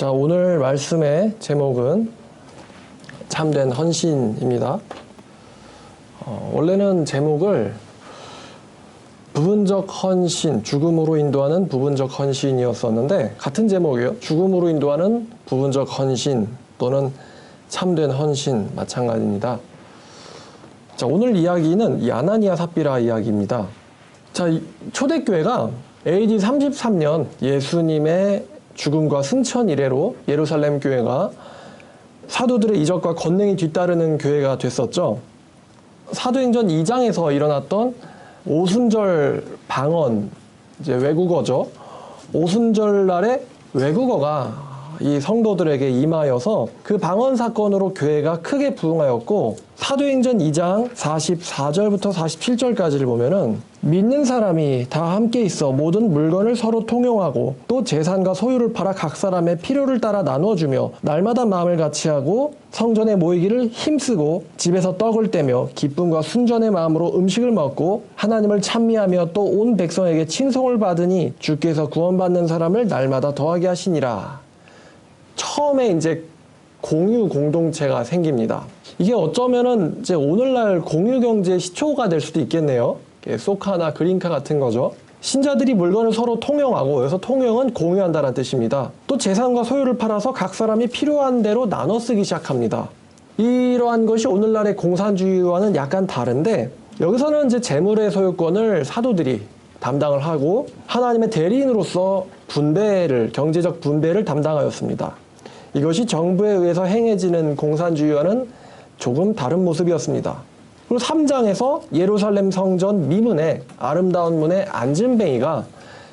자, 오늘 말씀의 제목은 참된 헌신입니다. 원래는 제목을 부분적 헌신, 죽음으로 인도하는 부분적 헌신이었었는데, 같은 제목이에요. 죽음으로 인도하는 부분적 헌신 또는 참된 헌신 마찬가지입니다. 자, 오늘 이야기는 이 아나니아 삽비라 이야기입니다. 자, 초대교회가 AD 33년 예수님의 죽음과 승천 이래로 예루살렘 교회가 사도들의 이적과 권능이 뒤따르는 교회가 됐었죠. 사도행전 2장에서 일어났던 오순절 방언, 이제 외국어죠. 오순절 날에 외국어가 이 성도들에게 임하여서 그 방언 사건으로 교회가 크게 부흥하였고, 사도행전 2장 44절부터 47절까지를 보면은 믿는 사람이 다 함께 있어 모든 물건을 서로 통용하고 또 재산과 소유를 팔아 각 사람의 필요를 따라 나누어주며 날마다 마음을 같이하고 성전에 모이기를 힘쓰고 집에서 떡을 떼며 기쁨과 순전의 마음으로 음식을 먹고 하나님을 찬미하며 또 온 백성에게 칭송을 받으니 주께서 구원받는 사람을 날마다 더하게 하시니라. 처음에 이제 공유 공동체가 생깁니다. 이게 어쩌면은 이제 오늘날 공유 경제의 시초가 될 수도 있겠네요. 소카나 그린카 같은 거죠. 신자들이 물건을 서로 통용하고, 여기서 통용은 공유한다는 뜻입니다. 또 재산과 소유를 팔아서 각 사람이 필요한 대로 나눠 쓰기 시작합니다. 이러한 것이 오늘날의 공산주의와는 약간 다른데, 여기서는 이제 재물의 소유권을 사도들이 담당을 하고 하나님의 대리인으로서 경제적 분배를 담당하였습니다. 이것이 정부에 의해서 행해지는 공산주의와는 조금 다른 모습이었습니다. 그리고 3장에서 예루살렘 성전 미문에 아름다운 문에 안진뱅이가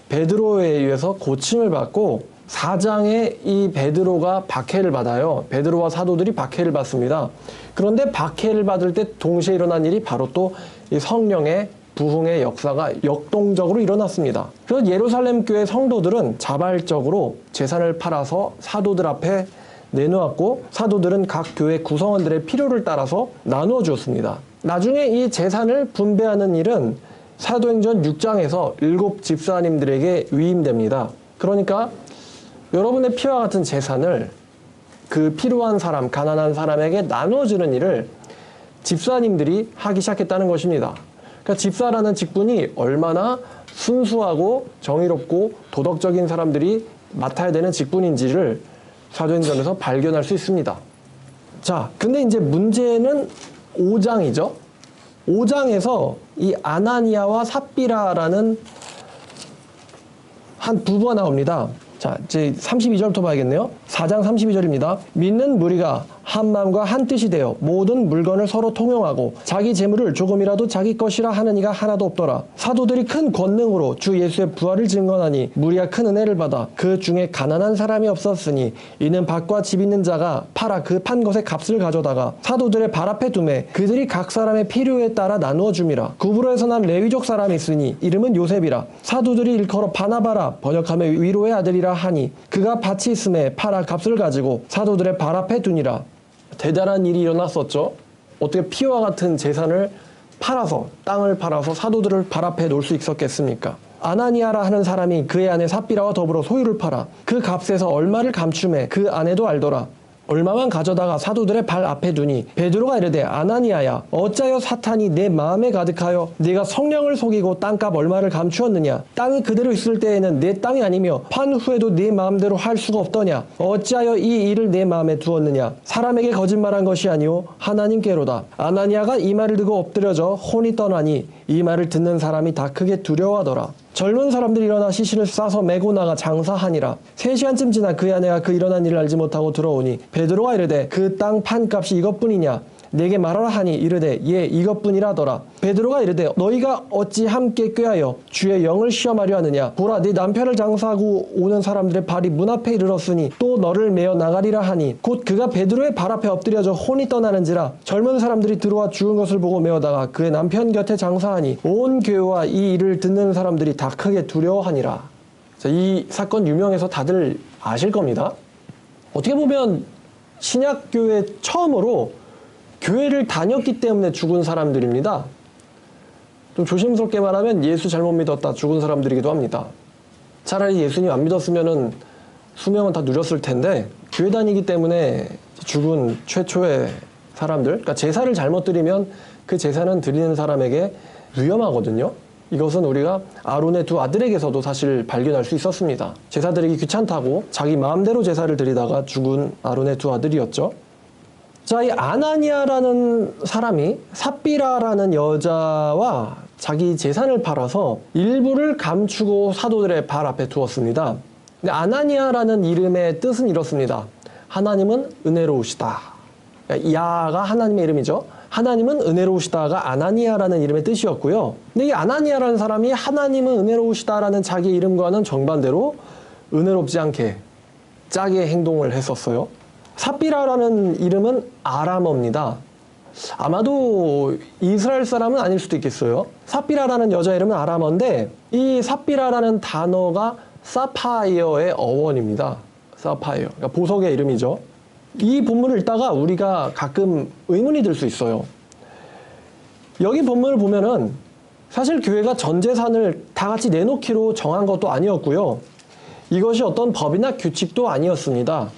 베드로에 의해서 고침을 받고, 4장에 이 베드로가 박해를 받아요. 베드로와 사도들이 박해를 받습니다. 그런데 박해를 받을 때 동시에 일어난 일이 바로 또 이 성령의 부흥의 역사가 역동적으로 일어났습니다. 그래서 예루살렘 교회 성도들은 자발적으로 재산을 팔아서 사도들 앞에 내놓았고, 사도들은 각 교회 구성원들의 필요를 따라서 나누어 주었습니다. 나중에 이 재산을 분배하는 일은 사도행전 6장에서 7 집사님들에게 위임됩니다. 그러니까 여러분의 피와 같은 재산을 그 필요한 사람, 가난한 사람에게 나누어주는 일을 집사님들이 하기 시작했다는 것입니다. 그러니까 집사라는 직분이 얼마나 순수하고 정의롭고 도덕적인 사람들이 맡아야 되는 직분인지를 사도행전에서 발견할 수 있습니다. 자, 근데 이제 문제는 5장이죠. 5장에서 이 아나니아와 삽비라라는 한 부부가 나옵니다. 자, 이제 32절부터 봐야겠네요. 4장 32절입니다. 믿는 무리가 한 마음과 한 뜻이 되어 모든 물건을 서로 통용하고 자기 재물을 조금이라도 자기 것이라 하는 이가 하나도 없더라. 사도들이 큰 권능으로 주 예수의 부활을 증언하니 무리가 큰 은혜를 받아 그 중에 가난한 사람이 없었으니 이는 밭과 집 있는 자가 팔아 그 판 것의 값을 가져다가 사도들의 발 앞에 두매 그들이 각 사람의 필요에 따라 나누어 줌이라. 구브로에서 난 레위족 사람이 있으니 이름은 요셉이라. 사도들이 일컬어 바나바라 번역하며 위로의 아들이라 하니 그가 밭이 있음에 팔아 값을 가지고 사도들의 발 앞에 두니라. 대단한 일이 일어났었죠. 어떻게 피와 같은 재산을 팔아서, 땅을 팔아서 사도들을 발 앞에 놓을 수 있었겠습니까? 아나니아라 하는 사람이 그의 아내 삽비라와 더불어 소유를 팔아 그 값에서 얼마를 감춤해 그 아내도 알더라. 얼마만 가져다가 사도들의 발 앞에 두니 베드로가 이르되 아나니아야 어찌하여 사탄이 내 마음에 가득하여 네가 성령을 속이고 땅값 얼마를 감추었느냐. 땅이 그대로 있을 때에는 내 땅이 아니며 판 후에도 네 마음대로 할 수가 없더냐. 어찌하여 이 일을 내 마음에 두었느냐. 사람에게 거짓말한 것이 아니오 하나님께로다. 아나니아가 이 말을 듣고 엎드려져 혼이 떠나니 이 말을 듣는 사람이 다 크게 두려워하더라. 젊은 사람들이 일어나 시신을 싸서 메고 나가 장사하니라. 3시간쯤 지나 그의 아내가 그 일어난 일을 알지 못하고 들어오니 베드로가 이르되 그 땅 판값이 이것뿐이냐. 내게 말하라 하니 이르되 예 이것뿐이라더라. 베드로가 이르되 너희가 어찌 함께 꾀하여 주의 영을 시험하려 하느냐. 보라 네 남편을 장사하고 오는 사람들의 발이 문 앞에 이르렀으니 또 너를 메어 나가리라 하니 곧 그가 베드로의 발 앞에 엎드려져 혼이 떠나는지라. 젊은 사람들이 들어와 죽은 것을 보고 메어다가 그의 남편 곁에 장사하니 온 교회와 이 일을 듣는 사람들이 다 크게 두려워하니라. 자, 이 사건 유명해서 다들 아실 겁니다. 어떻게 보면 신약교회 처음으로 교회를 다녔기 때문에 죽은 사람들입니다. 좀 조심스럽게 말하면 예수 잘못 믿었다 죽은 사람들이기도 합니다. 차라리 예수님 안 믿었으면은 수명은 다 누렸을 텐데 교회 다니기 때문에 죽은 최초의 사람들, 그러니까 제사를 잘못 드리면 그 제사는 드리는 사람에게 위험하거든요. 이것은 우리가 아론의 두 아들에게서도 사실 발견할 수 있었습니다. 제사 드리기 귀찮다고 자기 마음대로 제사를 드리다가 죽은 아론의 두 아들이었죠. 자, 이 아나니아라는 사람이 삽비라라는 여자와 자기 재산을 팔아서 일부를 감추고 사도들의 발 앞에 두었습니다. 근데 아나니아라는 이름의 뜻은 이렇습니다. 하나님은 은혜로우시다. 야가 하나님의 이름이죠. 하나님은 은혜로우시다가 아나니아라는 이름의 뜻이었고요. 근데 이 아나니아라는 사람이 하나님은 은혜로우시다라는 자기 이름과는 정반대로 은혜롭지 않게 짜게 행동을 했었어요. 삽비라라는 이름은 아람어입니다. 아마도 이스라엘 사람은 아닐 수도 있겠어요. 삽비라라는 여자 이름은 아람어인데 이 삽비라라는 단어가 사파이어의 어원입니다. 사파이어. 그러니까 보석의 이름이죠. 이 본문을 읽다가 우리가 가끔 의문이 들 수 있어요. 여기 본문을 보면은 사실 교회가 전 재산을 다 같이 내놓기로 정한 것도 아니었고요. 이것이 어떤 법이나 규칙도 아니었습니다.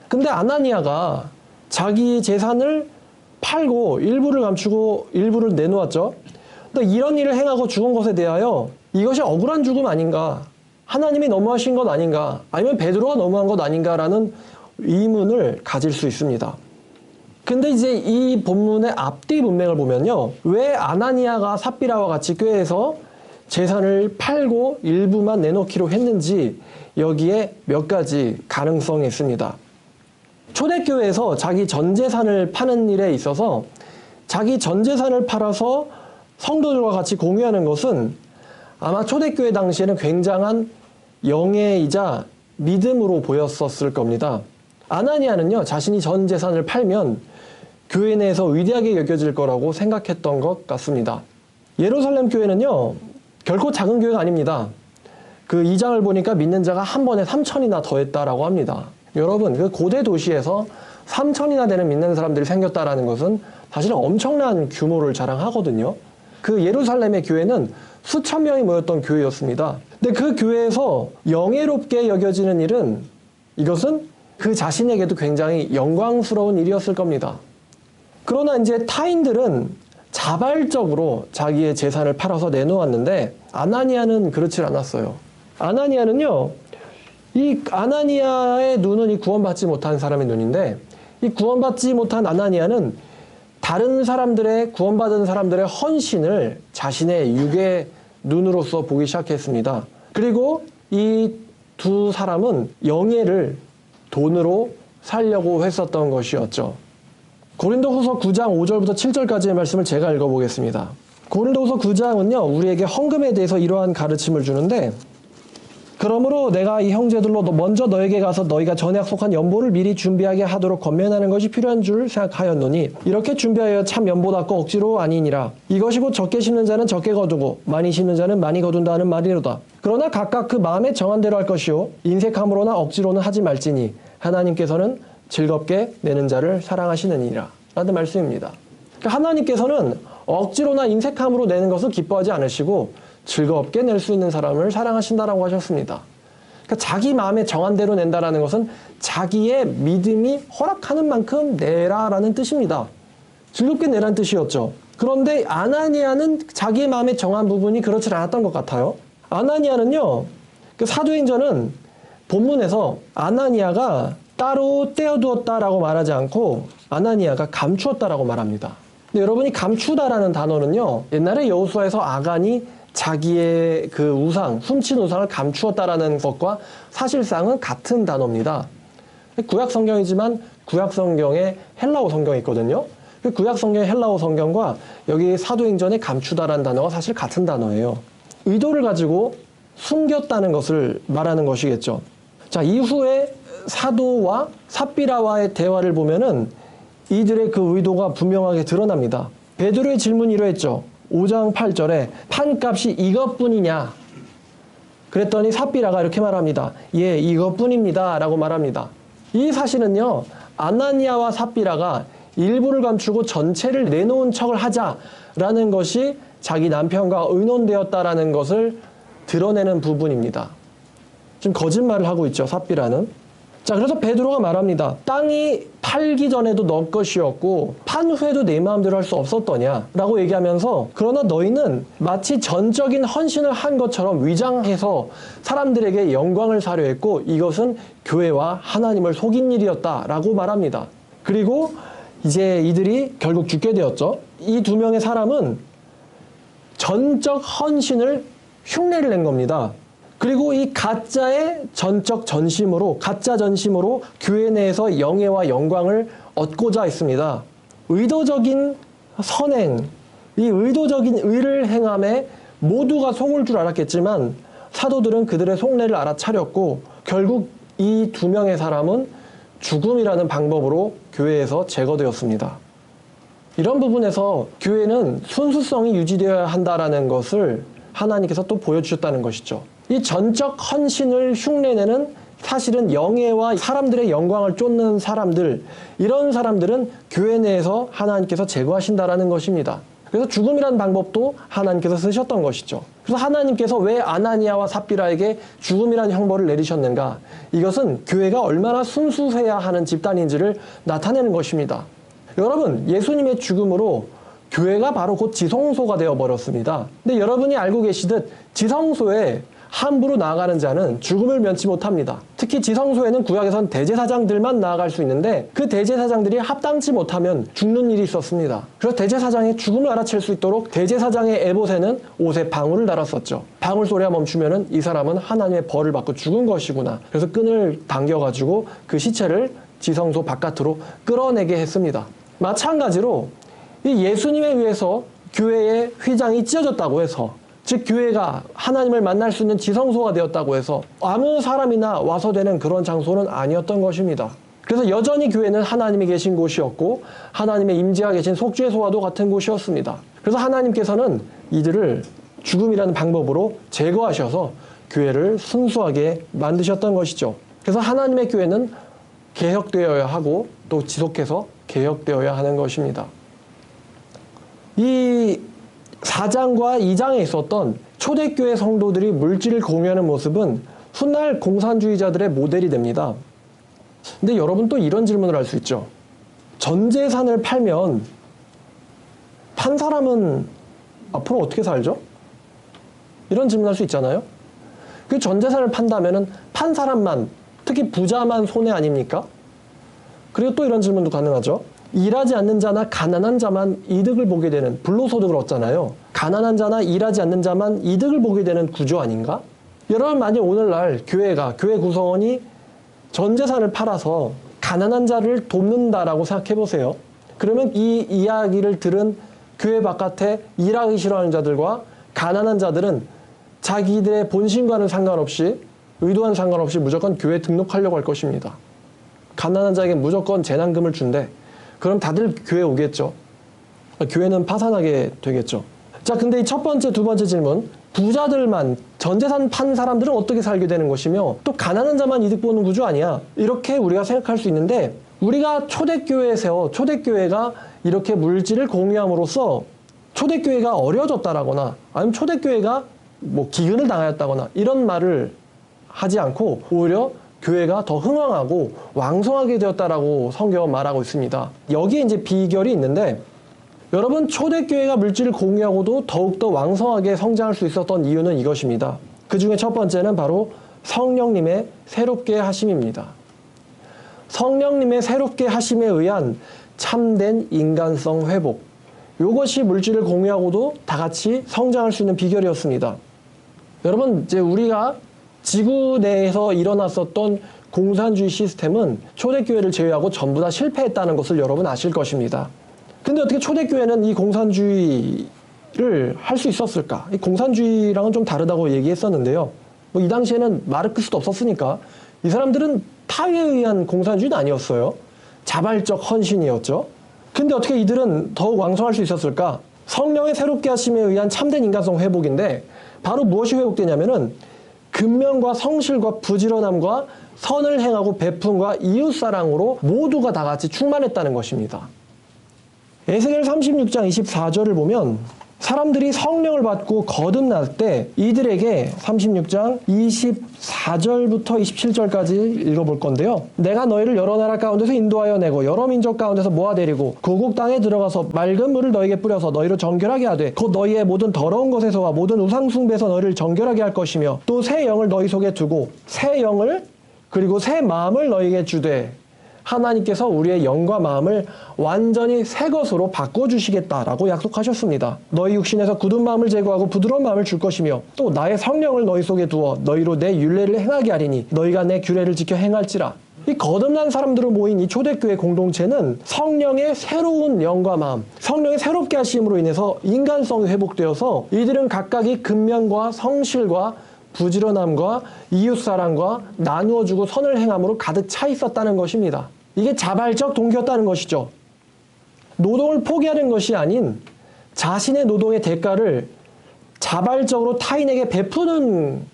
근데 아나니아가 자기 재산을 팔고 일부를 감추고 일부를 내놓았죠. 근데 이런 일을 행하고 죽은 것에 대하여 이것이 억울한 죽음 아닌가? 하나님이 너무하신 것 아닌가? 아니면 베드로가 너무한 것 아닌가라는 의문을 가질 수 있습니다. 근데 이제 이 본문의 앞뒤 문맥을 보면요. 왜 아나니아가 삽비라와 같이 교회에서 재산을 팔고 일부만 내놓기로 했는지 여기에 몇 가지 가능성이 있습니다. 초대교회에서 자기 전 재산을 파는 일에 있어서 자기 전 재산을 팔아서 성도들과 같이 공유하는 것은 아마 초대교회 당시에는 굉장한 영예이자 믿음으로 보였었을 겁니다. 아나니아는요, 자신이 전 재산을 팔면 교회 내에서 위대하게 여겨질 거라고 생각했던 것 같습니다. 예루살렘 교회는요, 결코 작은 교회가 아닙니다. 그 2장을 보니까 믿는 자가 한 번에 3,000이나 더했다라고 합니다. 여러분, 그 고대 도시에서 3,000이나 되는 믿는 사람들이 생겼다라는 것은 사실 엄청난 규모를 자랑하거든요. 그 예루살렘의 교회는 수천 명이 모였던 교회였습니다. 근데 그 교회에서 영예롭게 여겨지는 일은 이것은 그 자신에게도 굉장히 영광스러운 일이었을 겁니다. 그러나 이제 타인들은 자발적으로 자기의 재산을 팔아서 내놓았는데 아나니아는 그렇지 않았어요. 아나니아는요, 이 아나니아의 눈은 이 구원받지 못한 사람의 눈인데 이 구원받지 못한 아나니아는 다른 사람들의 구원받은 사람들의 헌신을 자신의 육의 눈으로서 보기 시작했습니다. 그리고 이 두 사람은 영예를 돈으로 살려고 했었던 것이었죠. 고린도후서 9장 5절부터 7절까지의 말씀을 제가 읽어보겠습니다. 고린도후서 9장은요, 우리에게 헌금에 대해서 이러한 가르침을 주는데, 그러므로 내가 이 형제들로 먼저 너에게 가서 너희가 전에 약속한 연보를 미리 준비하게 하도록 권면하는 것이 필요한 줄 생각하였노니 이렇게 준비하여 참 연보답고 억지로 아니니라. 이것이 곧 적게 심는 자는 적게 거두고 많이 심는 자는 많이 거둔다는 말이로다. 그러나 각각 그 마음에 정한 대로 할 것이요 인색함으로나 억지로는 하지 말지니 하나님께서는 즐겁게 내는 자를 사랑하시느니라 라는 말씀입니다. 그러니까 하나님께서는 억지로나 인색함으로 내는 것을 기뻐하지 않으시고 즐겁게 낼 수 있는 사람을 사랑하신다라고 하셨습니다. 그러니까 자기 마음에 정한 대로 낸다라는 것은 자기의 믿음이 허락하는 만큼 내라라는 뜻입니다. 즐겁게 내라는 뜻이었죠. 그런데 아나니아는 자기의 마음에 정한 부분이 그렇지 않았던 것 같아요. 아나니아는요, 그 사도행전은 본문에서 아나니아가 따로 떼어두었다라고 말하지 않고 아나니아가 감추었다라고 말합니다. 근데 여러분이 감추다라는 단어는요, 옛날에 여호수아에서 아간이 자기의 그 우상, 훔친 우상을 감추었다라는 것과 사실상은 같은 단어입니다. 구약 성경이지만 구약 성경에 헬라어 성경이 있거든요. 그 구약 성경의 헬라어 성경과 여기 사도행전에 감추다라는 단어가 사실 같은 단어예요. 의도를 가지고 숨겼다는 것을 말하는 것이겠죠. 자, 이후에 사도와 삽비라와의 대화를 보면은 이들의 그 의도가 분명하게 드러납니다. 베드로의 질문이 이러했죠. 5장 8절에 판값이 이것뿐이냐? 그랬더니 삽비라가 이렇게 말합니다. 예, 이것뿐입니다 라고 말합니다. 이 사실은요, 아나니아와 삽비라가 일부를 감추고 전체를 내놓은 척을 하자라는 것이 자기 남편과 의논되었다라는 것을 드러내는 부분입니다. 지금 거짓말을 하고 있죠, 삽비라는. 자, 그래서 베드로가 말합니다. 땅이 팔기 전에도 너 것이었고 판 후에도 내 마음대로 할 수 없었더냐 라고 얘기하면서, 그러나 너희는 마치 전적인 헌신을 한 것처럼 위장해서 사람들에게 영광을 사려 했고 이것은 교회와 하나님을 속인 일이었다 라고 말합니다. 그리고 이제 이들이 결국 죽게 되었죠. 이 두 명의 사람은 전적 헌신을 흉내를 낸 겁니다. 그리고 이 가짜의 전적 전심으로, 가짜 전심으로 교회 내에서 영예와 영광을 얻고자 했습니다. 의도적인 선행, 이 의도적인 의를 행함에 모두가 속을 줄 알았겠지만 사도들은 그들의 속내를 알아차렸고 결국 이 두 명의 사람은 죽음이라는 방법으로 교회에서 제거되었습니다. 이런 부분에서 교회는 순수성이 유지되어야 한다는 것을 하나님께서 또 보여주셨다는 것이죠. 이 전적 헌신을 흉내내는, 사실은 영예와 사람들의 영광을 쫓는 사람들, 이런 사람들은 교회 내에서 하나님께서 제거하신다라는 것입니다. 그래서 죽음이라는 방법도 하나님께서 쓰셨던 것이죠. 그래서 하나님께서 왜 아나니아와 삽비라에게 죽음이라는 형벌을 내리셨는가? 이것은 교회가 얼마나 순수해야 하는 집단인지를 나타내는 것입니다. 여러분, 예수님의 죽음으로 교회가 바로 곧 지성소가 되어버렸습니다. 근데 여러분이 알고 계시듯 지성소에 함부로 나아가는 자는 죽음을 면치 못합니다. 특히 지성소에는 구약에선 대제사장들만 나아갈 수 있는데 그 대제사장들이 합당치 못하면 죽는 일이 있었습니다. 그래서 대제사장의 죽음을 알아챌 수 있도록 대제사장의 에봇에는 옷에 방울을 달았었죠. 방울 소리가 멈추면은 이 사람은 하나님의 벌을 받고 죽은 것이구나. 그래서 끈을 당겨가지고 그 시체를 지성소 바깥으로 끌어내게 했습니다. 마찬가지로 이 예수님에 의해서 교회의 휘장이 찢어졌다고 해서, 즉 교회가 하나님을 만날 수 있는 지성소가 되었다고 해서 아무 사람이나 와서 되는 그런 장소는 아니었던 것입니다. 그래서 여전히 교회는 하나님이 계신 곳이었고 하나님의 임재가 계신 속죄소와도 같은 곳이었습니다. 그래서 하나님께서는 이들을 죽음이라는 방법으로 제거하셔서 교회를 순수하게 만드셨던 것이죠. 그래서 하나님의 교회는 개혁되어야 하고 또 지속해서 개혁되어야 하는 것입니다. 이 4장과 2장에 있었던 초대교회 성도들이 물질을 공유하는 모습은 훗날 공산주의자들의 모델이 됩니다. 근데 여러분 또 이런 질문을 할 수 있죠. 전 재산을 팔면 판 사람은 앞으로 어떻게 살죠? 이런 질문할 수 있잖아요. 그 전 재산을 판다면은 판 사람만, 특히 부자만 손해 아닙니까? 그리고 또 이런 질문도 가능하죠. 일하지 않는 자나 가난한 자만 이득을 보게 되는, 불로소득을 얻잖아요. 가난한 자나 일하지 않는 자만 이득을 보게 되는 구조 아닌가? 여러분, 만약 오늘날 교회 구성원이 전 재산을 팔아서 가난한 자를 돕는다라고 생각해 보세요. 그러면 이 이야기를 들은 교회 바깥에 일하기 싫어하는 자들과 가난한 자들은 자기들의 본심과는 상관없이, 의도와는 상관없이 무조건 교회에 등록하려고 할 것입니다. 가난한 자에게 무조건 재난금을 준대. 그럼 다들 교회 오겠죠. 교회는 파산하게 되겠죠. 자, 근데 이 첫 번째, 두 번째 질문. 부자들만, 전재산 판 사람들은 어떻게 살게 되는 것이며 또 가난한 자만 이득 보는 구조 아니야. 이렇게 우리가 생각할 수 있는데, 우리가 초대교회에서 초대교회가 이렇게 물질을 공유함으로써 초대교회가 어려워졌다라거나 아니면 초대교회가 뭐 기근을 당하였다거나 이런 말을 하지 않고 오히려 교회가 더 흥왕하고 왕성하게 되었다라고 성경은 말하고 있습니다. 여기에 이제 비결이 있는데, 여러분, 초대교회가 물질을 공유하고도 더욱더 왕성하게 성장할 수 있었던 이유는 이것입니다. 그 중에 첫 번째는 바로 성령님의 새롭게 하심입니다. 성령님의 새롭게 하심에 의한 참된 인간성 회복. 이것이 물질을 공유하고도 다 같이 성장할 수 있는 비결이었습니다. 여러분, 이제 우리가 지구 내에서 일어났었던 공산주의 시스템은 초대교회를 제외하고 전부 다 실패했다는 것을 여러분 아실 것입니다. 근데 어떻게 초대교회는 이 공산주의를 할 수 있었을까? 이 공산주의랑은 좀 다르다고 얘기했었는데요. 뭐 이 당시에는 마르크스도 없었으니까 이 사람들은 타의에 의한 공산주의는 아니었어요. 자발적 헌신이었죠. 근데 어떻게 이들은 더욱 왕성할 수 있었을까? 성령의 새롭게 하심에 의한 참된 인간성 회복인데, 바로 무엇이 회복되냐면은 근면과 성실과 부지런함과 선을 행하고 베품과 이웃사랑으로 모두가 다 같이 충만했다는 것입니다. 에스겔 36장 24절을 보면 사람들이 성령을 받고 거듭날 때 이들에게 36장 24절부터 27절까지 읽어볼 건데요. 내가 너희를 여러 나라 가운데서 인도하여 내고 여러 민족 가운데서 모아내리고 고국 땅에 들어가서 맑은 물을 너희에게 뿌려서 너희를 정결하게 하되 곧 너희의 모든 더러운 것에서와 모든 우상 숭배에서 너희를 정결하게 할 것이며 또 새 영을 너희 속에 두고 새 영을 그리고 새 마음을 너희에게 주되 하나님께서 우리의 영과 마음을 완전히 새 것으로 바꿔주시겠다라고 약속하셨습니다. 너희 육신에서 굳은 마음을 제거하고 부드러운 마음을 줄 것이며 또 나의 성령을 너희 속에 두어 너희로 내 율례를 행하게 하리니 너희가 내 규례를 지켜 행할지라. 이 거듭난 사람들로 모인 이 초대교회 공동체는 성령의 새로운 영과 마음, 성령의 새롭게 하심으로 인해서 인간성이 회복되어서 이들은 각각이 근면과 성실과 부지런함과 이웃사랑과 나누어주고 선을 행함으로 가득 차 있었다는 것입니다. 이게 자발적 동기였다는 것이죠. 노동을 포기하는 것이 아닌 자신의 노동의 대가를 자발적으로 타인에게 베푸는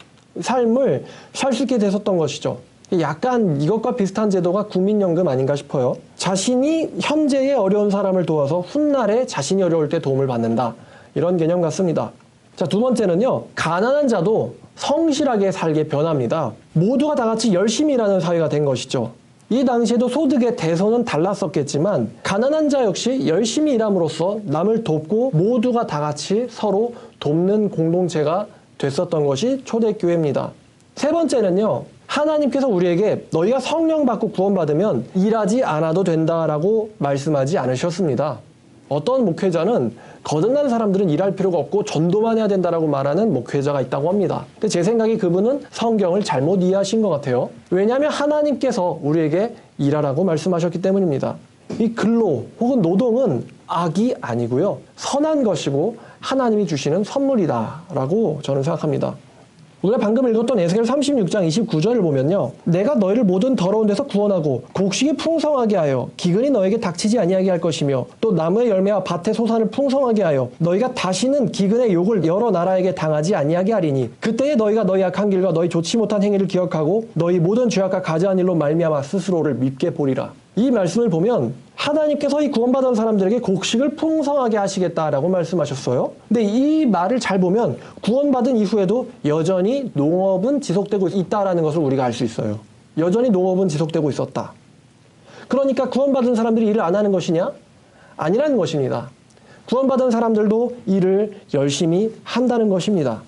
삶을 살 수 있게 됐었던 것이죠. 약간 이것과 비슷한 제도가 국민연금 아닌가 싶어요. 자신이 현재의 어려운 사람을 도와서 훗날에 자신이 어려울 때 도움을 받는다. 이런 개념 같습니다. 자, 두 번째는요. 가난한 자도 성실하게 살게 변합니다. 모두가 다 같이 열심히 일하는 사회가 된 것이죠. 이 당시에도 소득의 대선은 달랐었겠지만 가난한 자 역시 열심히 일함으로써 남을 돕고 모두가 다 같이 서로 돕는 공동체가 됐었던 것이 초대교회입니다. 세 번째는요. 하나님께서 우리에게 너희가 성령 받고 구원받으면 일하지 않아도 된다라고 말씀하지 않으셨습니다. 어떤 목회자는 거듭난 사람들은 일할 필요가 없고 전도만 해야 된다라고 말하는 목회자가 있다고 합니다. 근데 제 생각에 그분은 성경을 잘못 이해하신 것 같아요. 왜냐하면 하나님께서 우리에게 일하라고 말씀하셨기 때문입니다. 이 근로 혹은 노동은 악이 아니고요. 선한 것이고 하나님이 주시는 선물이다라고 저는 생각합니다. 우리가 방금 읽었던 에스겔 36장 29절을 보면요. 내가 너희를 모든 더러운 데서 구원하고 곡식이 풍성하게 하여 기근이 너에게 닥치지 아니하게 할 것이며 또 나무의 열매와 밭의 소산을 풍성하게 하여 너희가 다시는 기근의 욕을 여러 나라에게 당하지 아니하게 하리니 그때에 너희가 너희 악한 길과 너희 좋지 못한 행위를 기억하고 너희 모든 죄악과 가증한 일로 말미암아 스스로를 밉게 보리라. 이 말씀을 보면 하나님께서 이 구원받은 사람들에게 곡식을 풍성하게 하시겠다라고 말씀하셨어요. 근데 이 말을 잘 보면 구원받은 이후에도 여전히 농업은 지속되고 있다라는 것을 우리가 알 수 있어요. 여전히 농업은 지속되고 있었다. 그러니까 구원받은 사람들이 일을 안 하는 것이냐? 아니라는 것입니다. 구원받은 사람들도 일을 열심히 한다는 것입니다.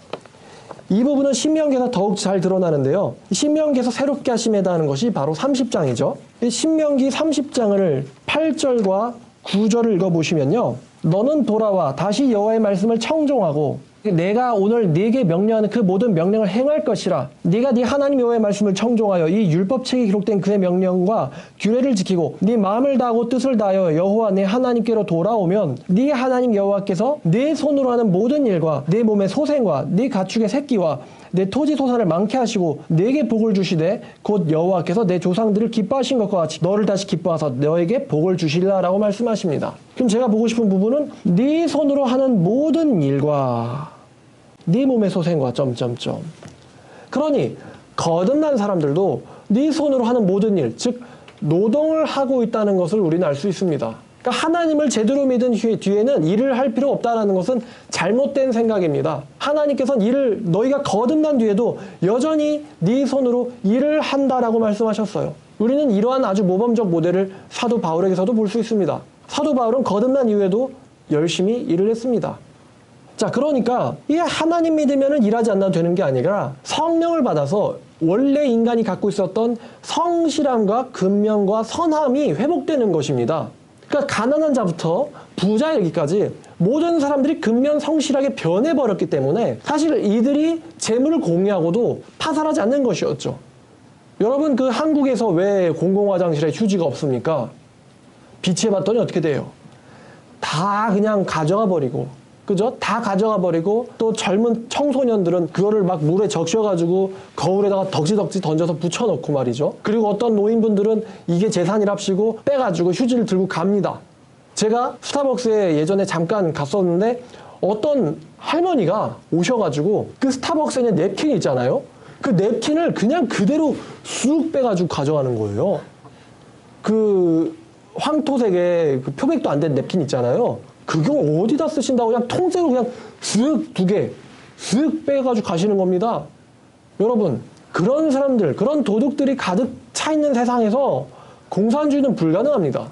이 부분은 신명기에서 더욱 잘 드러나는데요. 신명기에서 새롭게 하심에 해당하는 것이 바로 30장이죠. 신명기 30장을 8절과 9절을 읽어보시면요. 너는 돌아와 다시 여호와의 말씀을 청종하고 내가 오늘 네게 명령하는 그 모든 명령을 행할 것이라. 네가 네 하나님 여호와의 말씀을 청종하여 이 율법책에 기록된 그의 명령과 규례를 지키고 네 마음을 다하고 뜻을 다하여 여호와 네 하나님께로 돌아오면 네 하나님 여호와께서 네 손으로 하는 모든 일과 네 몸의 소생과 네 가축의 새끼와 내 토지 소산을 많게 하시고 내게 복을 주시되 곧 여호와께서 내 조상들을 기뻐하신 것과 같이 너를 다시 기뻐하사 너에게 복을 주시리라라고 말씀하십니다. 그럼 제가 보고 싶은 부분은 네 손으로 하는 모든 일과 네 몸의 소생과 점점점. 그러니 거듭난 사람들도 네 손으로 하는 모든 일, 즉 노동을 하고 있다는 것을 우리는 알 수 있습니다. 그러니까 하나님을 제대로 믿은 뒤에는 일을 할 필요 없다는 것은 잘못된 생각입니다. 하나님께서는 일을 너희가 거듭난 뒤에도 여전히 네 손으로 일을 한다라고 말씀하셨어요. 우리는 이러한 아주 모범적 모델을 사도 바울에게서도 볼 수 있습니다. 사도 바울은 거듭난 이후에도 열심히 일을 했습니다. 자, 그러니까 이 하나님 믿으면 일하지 않아도 되는 게 아니라 성령을 받아서 원래 인간이 갖고 있었던 성실함과 근면과 선함이 회복되는 것입니다. 그러니까 가난한 자부터 부자 이르기까지 모든 사람들이 근면 성실하게 변해버렸기 때문에 사실 이들이 재물을 공유하고도 파산하지 않는 것이었죠. 여러분, 그 한국에서 왜 공공화장실에 휴지가 없습니까? 비치해봤더니 어떻게 돼요? 다 그냥 가져가 버리고, 그죠? 다 가져가 버리고 또 젊은 청소년들은 그거를 막 물에 적셔가지고 거울에다가 덕지덕지 던져서 붙여놓고 말이죠. 그리고 어떤 노인분들은 이게 재산이랍시고 빼가지고 휴지를 들고 갑니다. 제가 스타벅스에 예전에 잠깐 갔었는데 어떤 할머니가 오셔가지고 그 스타벅스에 있는 냅킨 있잖아요. 그 냅킨을 그냥 그대로 쑥 빼가지고 가져가는 거예요. 그 황토색의 그 표백도 안 된 냅킨 있잖아요. 그 경우 어디다 쓰신다고 그냥 통째로 그냥 쓱 두 개, 쓱 빼가지고 가시는 겁니다. 여러분, 그런 사람들, 그런 도둑들이 가득 차 있는 세상에서 공산주의는 불가능합니다.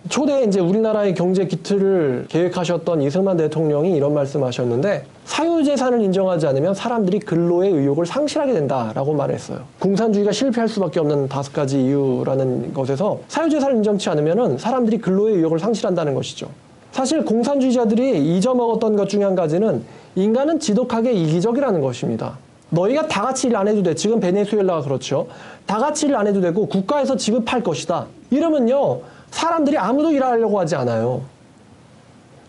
초대 이제 우리나라의 경제 기틀을 계획하셨던 이승만 대통령이 이런 말씀하셨는데, 사유재산을 인정하지 않으면 사람들이 근로의 의욕을 상실하게 된다라고 말했어요. 공산주의가 실패할 수밖에 없는 5가지 이유라는 것에서 사유재산을 인정치 않으면 사람들이 근로의 의욕을 상실한다는 것이죠. 사실 공산주의자들이 잊어먹었던 것 중에 한 가지는 인간은 지독하게 이기적이라는 것입니다. 너희가 다 같이 일 안 해도 돼. 지금 베네수엘라가 그렇죠. 다 같이 일 안 해도 되고 국가에서 지급할 것이다. 이러면요, 사람들이 아무도 일하려고 하지 않아요.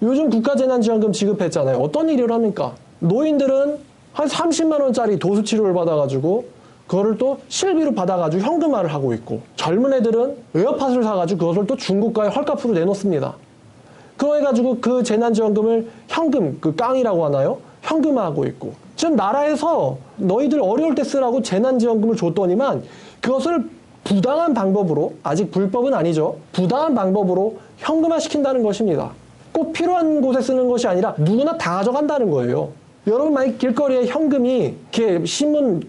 요즘 국가재난지원금 지급했잖아요. 어떤 일을 합니까? 노인들은 한 30만 원짜리 도수치료를 받아가지고 그거를 또 실비로 받아가지고 현금화를 하고 있고, 젊은 애들은 에어팟을 사가지고 그것을 또 중고가에 헐값으로 내놓습니다. 그래가지고 그 재난지원금을 현금, 그 깡이라고 하나요? 현금화하고 있고, 지금 나라에서 너희들 어려울 때 쓰라고 재난지원금을 줬더니만 그것을 부당한 방법으로, 아직 불법은 아니죠, 부당한 방법으로 현금화 시킨다는 것입니다. 꼭 필요한 곳에 쓰는 것이 아니라 누구나 다 가져간다는 거예요. 여러분, 만약 길거리에 현금이 이렇게 신문,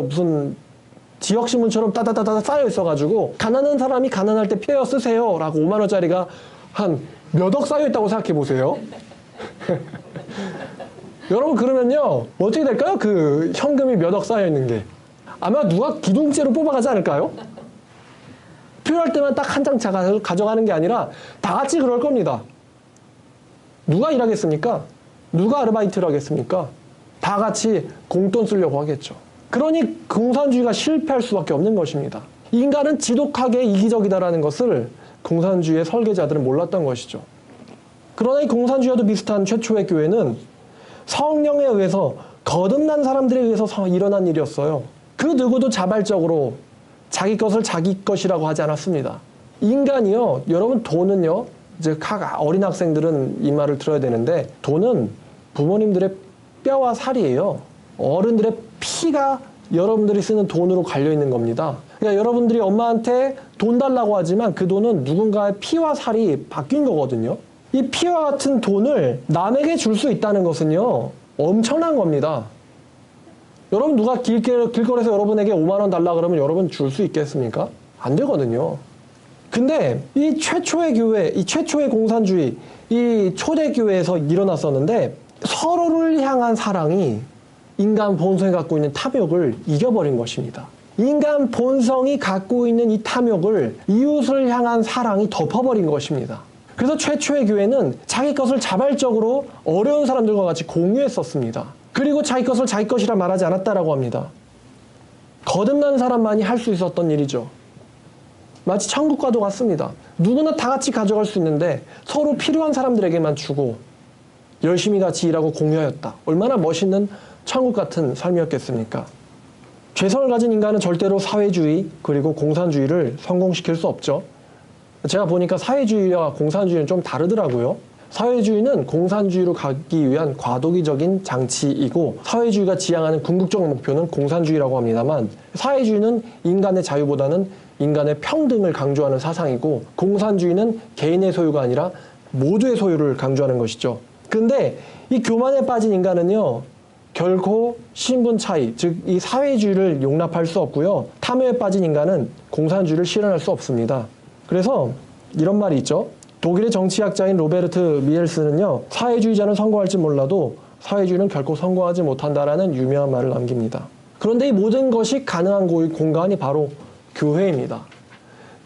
무슨 지역신문처럼 따다다다 쌓여 있어가지고 가난한 사람이 가난할 때 피해어 쓰세요 라고 5만 원짜리가 한 몇 억 쌓여 있다고 생각해 보세요. 여러분, 그러면요 어떻게 될까요? 그 현금이 몇 억 쌓여 있는 게 아마 누가 기둥째로 뽑아가지 않을까요? 필요할 때만 딱 한 장 가져가는 게 아니라 다 같이 그럴 겁니다. 누가 일하겠습니까? 누가 아르바이트를 하겠습니까? 다 같이 공돈 쓰려고 하겠죠. 그러니 공산주의가 실패할 수밖에 없는 것입니다. 인간은 지독하게 이기적이다라는 것을 공산주의의 설계자들은 몰랐던 것이죠. 그러나 이 공산주의와도 비슷한 최초의 교회는 성령에 의해서 거듭난 사람들에 의해서 일어난 일이었어요. 그 누구도 자발적으로 자기 것을 자기 것이라고 하지 않았습니다. 인간이요, 여러분, 돈은요, 이제 어린 학생들은 이 말을 들어야 되는데, 돈은 부모님들의 뼈와 살이에요. 어른들의 피가 여러분들이 쓰는 돈으로 갈려 있는 겁니다. 그러니까 여러분들이 엄마한테 돈 달라고 하지만 그 돈은 누군가의 피와 살이 바뀐 거거든요. 이 피와 같은 돈을 남에게 줄 수 있다는 것은요, 엄청난 겁니다. 여러분, 누가 길거리에서 여러분에게 5만 원 달라 그러면 여러분 줄 수 있겠습니까? 안 되거든요. 근데 이 최초의 교회, 이 최초의 공산주의, 이 초대교회에서 일어났었는데, 서로를 향한 사랑이 인간 본성이 갖고 있는 탐욕을 이겨버린 것입니다. 인간 본성이 갖고 있는 이 탐욕을 이웃을 향한 사랑이 덮어버린 것입니다. 그래서 최초의 교회는 자기 것을 자발적으로 어려운 사람들과 같이 공유했었습니다. 그리고 자기 것을 자기 것이라 말하지 않았다라고 합니다. 거듭난 사람만이 할 수 있었던 일이죠. 마치 천국과도 같습니다. 누구나 다 같이 가져갈 수 있는데 서로 필요한 사람들에게만 주고 열심히 같이 일하고 공유하였다. 얼마나 멋있는 천국 같은 삶이었겠습니까? 죄성을 가진 인간은 절대로 사회주의 그리고 공산주의를 성공시킬 수 없죠. 제가 보니까 사회주의와 공산주의는 좀 다르더라고요. 사회주의는 공산주의로 가기 위한 과도기적인 장치이고, 사회주의가 지향하는 궁극적 목표는 공산주의라고 합니다만, 사회주의는 인간의 자유보다는 인간의 평등을 강조하는 사상이고, 공산주의는 개인의 소유가 아니라 모두의 소유를 강조하는 것이죠. 근데 이 교만에 빠진 인간은요, 결코 신분 차이, 즉 이 사회주의를 용납할 수 없고요, 탐욕에 빠진 인간은 공산주의를 실현할 수 없습니다. 그래서 이런 말이 있죠. 독일의 정치학자인 로베르트 미엘스는요, 사회주의자는 성공할지 몰라도 사회주의는 결코 성공하지 못한다라는 유명한 말을 남깁니다. 그런데 이 모든 것이 가능한 공간이 바로 교회입니다.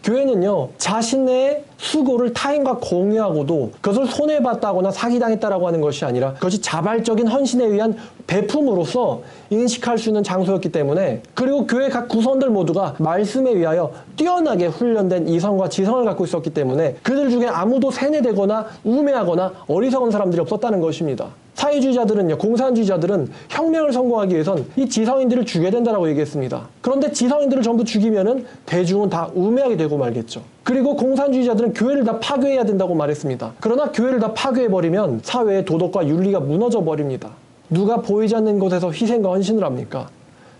교회는요, 자신의 수고를 타인과 공유하고도 그것을 손해봤다거나 사기당했다라고 하는 것이 아니라 그것이 자발적인 헌신에 의한 베품으로서 인식할 수 있는 장소였기 때문에, 그리고 교회 각 구성원들 모두가 말씀에 의하여 뛰어나게 훈련된 이성과 지성을 갖고 있었기 때문에 그들 중에 아무도 세뇌되거나 우매하거나 어리석은 사람들이 없었다는 것입니다. 사회주의자들은요, 공산주의자들은 혁명을 성공하기 위해선 이 지성인들을 죽여야 된다라고 얘기했습니다. 그런데 지성인들을 전부 죽이면은 대중은 다 우매하게 되고 말겠죠. 그리고 공산주의자들은 교회를 다 파괴해야 된다고 말했습니다. 그러나 교회를 다 파괴해버리면 사회의 도덕과 윤리가 무너져 버립니다. 누가 보이지 않는 곳에서 희생과 헌신을 합니까?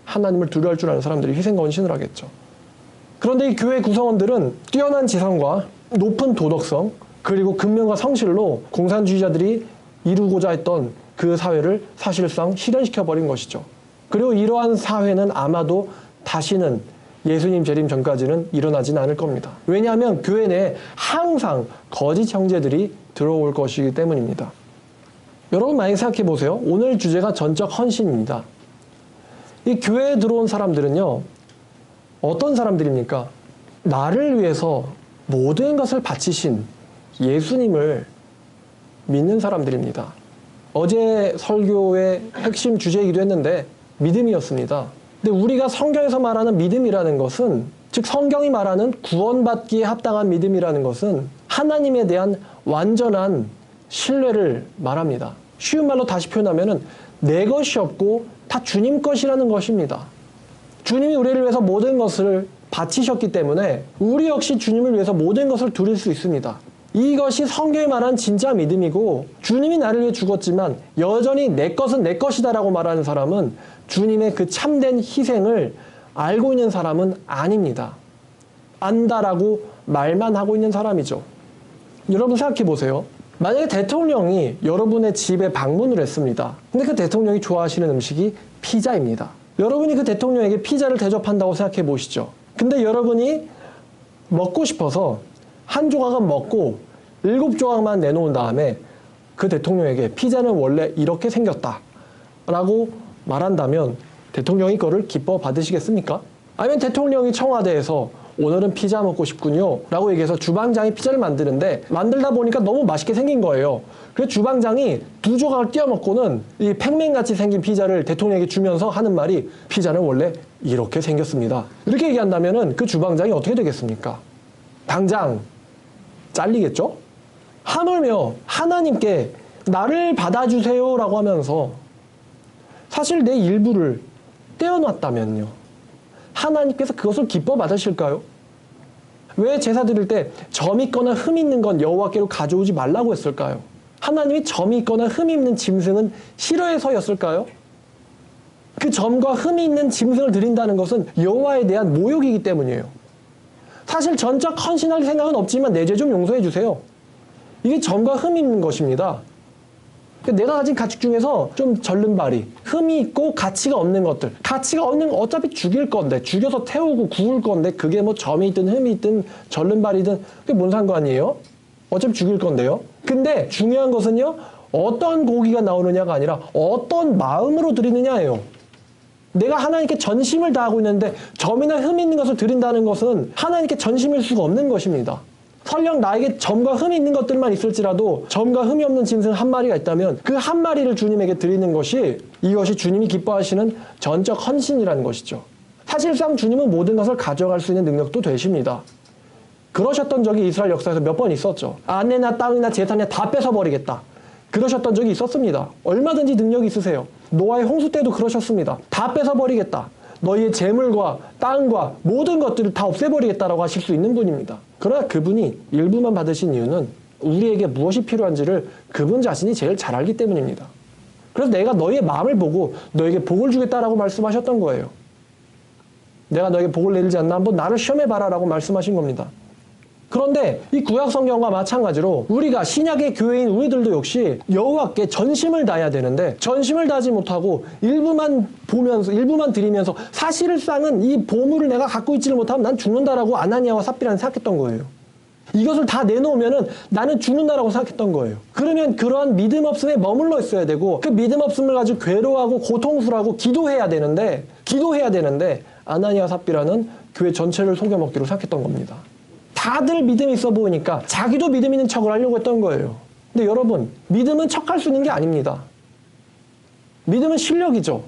하나님을 두려워할 줄 아는 사람들이 희생과 헌신을 하겠죠. 그런데 이 교회 구성원들은 뛰어난 지성과 높은 도덕성, 그리고 근면과 성실로 공산주의자들이 이루고자 했던 그 사회를 사실상 실현시켜버린 것이죠. 그리고 이러한 사회는 아마도 다시는 예수님 재림 전까지는 일어나진 않을 겁니다. 왜냐하면 교회 내에 항상 거짓 형제들이 들어올 것이기 때문입니다. 여러분 많이 생각해 보세요. 오늘 주제가 전적 헌신입니다. 이 교회에 들어온 사람들은요, 어떤 사람들입니까? 나를 위해서 모든 것을 바치신 예수님을 믿는 사람들입니다. 어제 설교의 핵심 주제이기도 했는데 믿음이었습니다. 근데 우리가 성경에서 말하는 믿음이라는 것은, 즉 성경이 말하는 구원받기에 합당한 믿음이라는 것은 하나님에 대한 완전한 신뢰를 말합니다. 쉬운 말로 다시 표현하면 내 것이 없고 다 주님 것이라는 것입니다. 주님이 우리를 위해서 모든 것을 바치셨기 때문에 우리 역시 주님을 위해서 모든 것을 드릴 수 있습니다. 이것이 성경이 말하는 진짜 믿음이고, 주님이 나를 위해 죽었지만 여전히 내 것은 내 것이다라고 말하는 사람은 주님의 그 참된 희생을 알고 있는 사람은 아닙니다. 안다라고 말만 하고 있는 사람이죠. 여러분 생각해 보세요. 만약에 대통령이 여러분의 집에 방문을 했습니다. 근데 그 대통령이 좋아하시는 음식이 피자입니다. 여러분이 그 대통령에게 피자를 대접한다고 생각해 보시죠. 근데 여러분이 먹고 싶어서 한 조각은 먹고 7조각만 내놓은 다음에 그 대통령에게 피자는 원래 이렇게 생겼다 라고 말한다면 대통령이 그거를 기뻐 받으시겠습니까? 아니면 대통령이 청와대에서 오늘은 피자 먹고 싶군요 라고 얘기해서 주방장이 피자를 만드는데 만들다 보니까 너무 맛있게 생긴 거예요. 그래서 주방장이 2조각을 띄워 먹고는 이 팽맨같이 생긴 피자를 대통령에게 주면서 하는 말이, 피자는 원래 이렇게 생겼습니다. 이렇게 얘기한다면 그 주방장이 어떻게 되겠습니까? 당장 잘리겠죠? 하물며 하나님께 나를 받아주세요 라고 하면서 사실 내 일부를 떼어놨다면요, 하나님께서 그것을 기뻐 받으실까요? 왜 제사 드릴 때 점이 있거나 흠이 있는 건 여호와께로 가져오지 말라고 했을까요? 하나님이 점이 있거나 흠이 있는 짐승은 싫어해서였을까요? 그 점과 흠이 있는 짐승을 드린다는 것은 여호와에 대한 모욕이기 때문이에요. 사실 전적 헌신할 생각은 없지만 내 죄 좀 용서해 주세요. 이게 점과 흠이 있는 것입니다. 내가 가진 가축 중에서 좀 절름발이, 흠이 있고 가치가 없는 것들, 가치가 없는 거 어차피 죽일 건데, 죽여서 태우고 구울 건데, 그게 뭐 점이 있든 흠이 있든 절름발이든 그게 뭔 상관이에요? 어차피 죽일 건데요. 근데 중요한 것은요, 어떤 고기가 나오느냐가 아니라 어떤 마음으로 드리느냐예요. 내가 하나님께 전심을 다하고 있는데 점이나 흠이 있는 것을 드린다는 것은 하나님께 전심일 수가 없는 것입니다. 설령 나에게 점과 흠이 있는 것들만 있을지라도 점과 흠이 없는 짐승 한 마리가 있다면 그 한 마리를 주님에게 드리는 것이, 이것이 주님이 기뻐하시는 전적 헌신이라는 것이죠. 사실상 주님은 모든 것을 가져갈 수 있는 능력도 되십니다. 그러셨던 적이 이스라엘 역사에서 몇 번 있었죠. 아내나 땅이나 재산이나 다 뺏어버리겠다. 그러셨던 적이 있었습니다. 얼마든지 능력이 있으세요. 노아의 홍수 때도 그러셨습니다. 다 뺏어버리겠다. 너희의 재물과 땅과 모든 것들을 다 없애버리겠다라고 하실 수 있는 분입니다. 그러나 그분이 일부만 받으신 이유는 우리에게 무엇이 필요한지를 그분 자신이 제일 잘 알기 때문입니다. 그래서 내가 너희의 마음을 보고 너에게 복을 주겠다라고 말씀하셨던 거예요. 내가 너에게 복을 내리지 않나 한번 나를 시험해봐라 라고 말씀하신 겁니다. 그런데 이 구약 성경과 마찬가지로 우리가 신약의 교회인 우리들도 역시 여호와께 전심을 다해야 되는데, 전심을 다하지 못하고 일부만 보면서, 일부만 드리면서 사실상은 이 보물을 내가 갖고 있지를 못하면 난 죽는다라고 아나니아와 삽비라는 생각했던 거예요. 이것을 다 내놓으면은 나는 죽는다라고 생각했던 거예요. 그러면 그러한 믿음 없음에 머물러 있어야 되고, 그 믿음 없음을 가지고 괴로워하고 고통스러워하고 기도해야 되는데 아나니아와 삽비라는 교회 전체를 속여먹기로 생각했던 겁니다. 다들 믿음이 있어 보이니까 자기도 믿음 있는 척을 하려고 했던 거예요. 근데 여러분, 믿음은 척할 수 있는 게 아닙니다. 믿음은 실력이죠.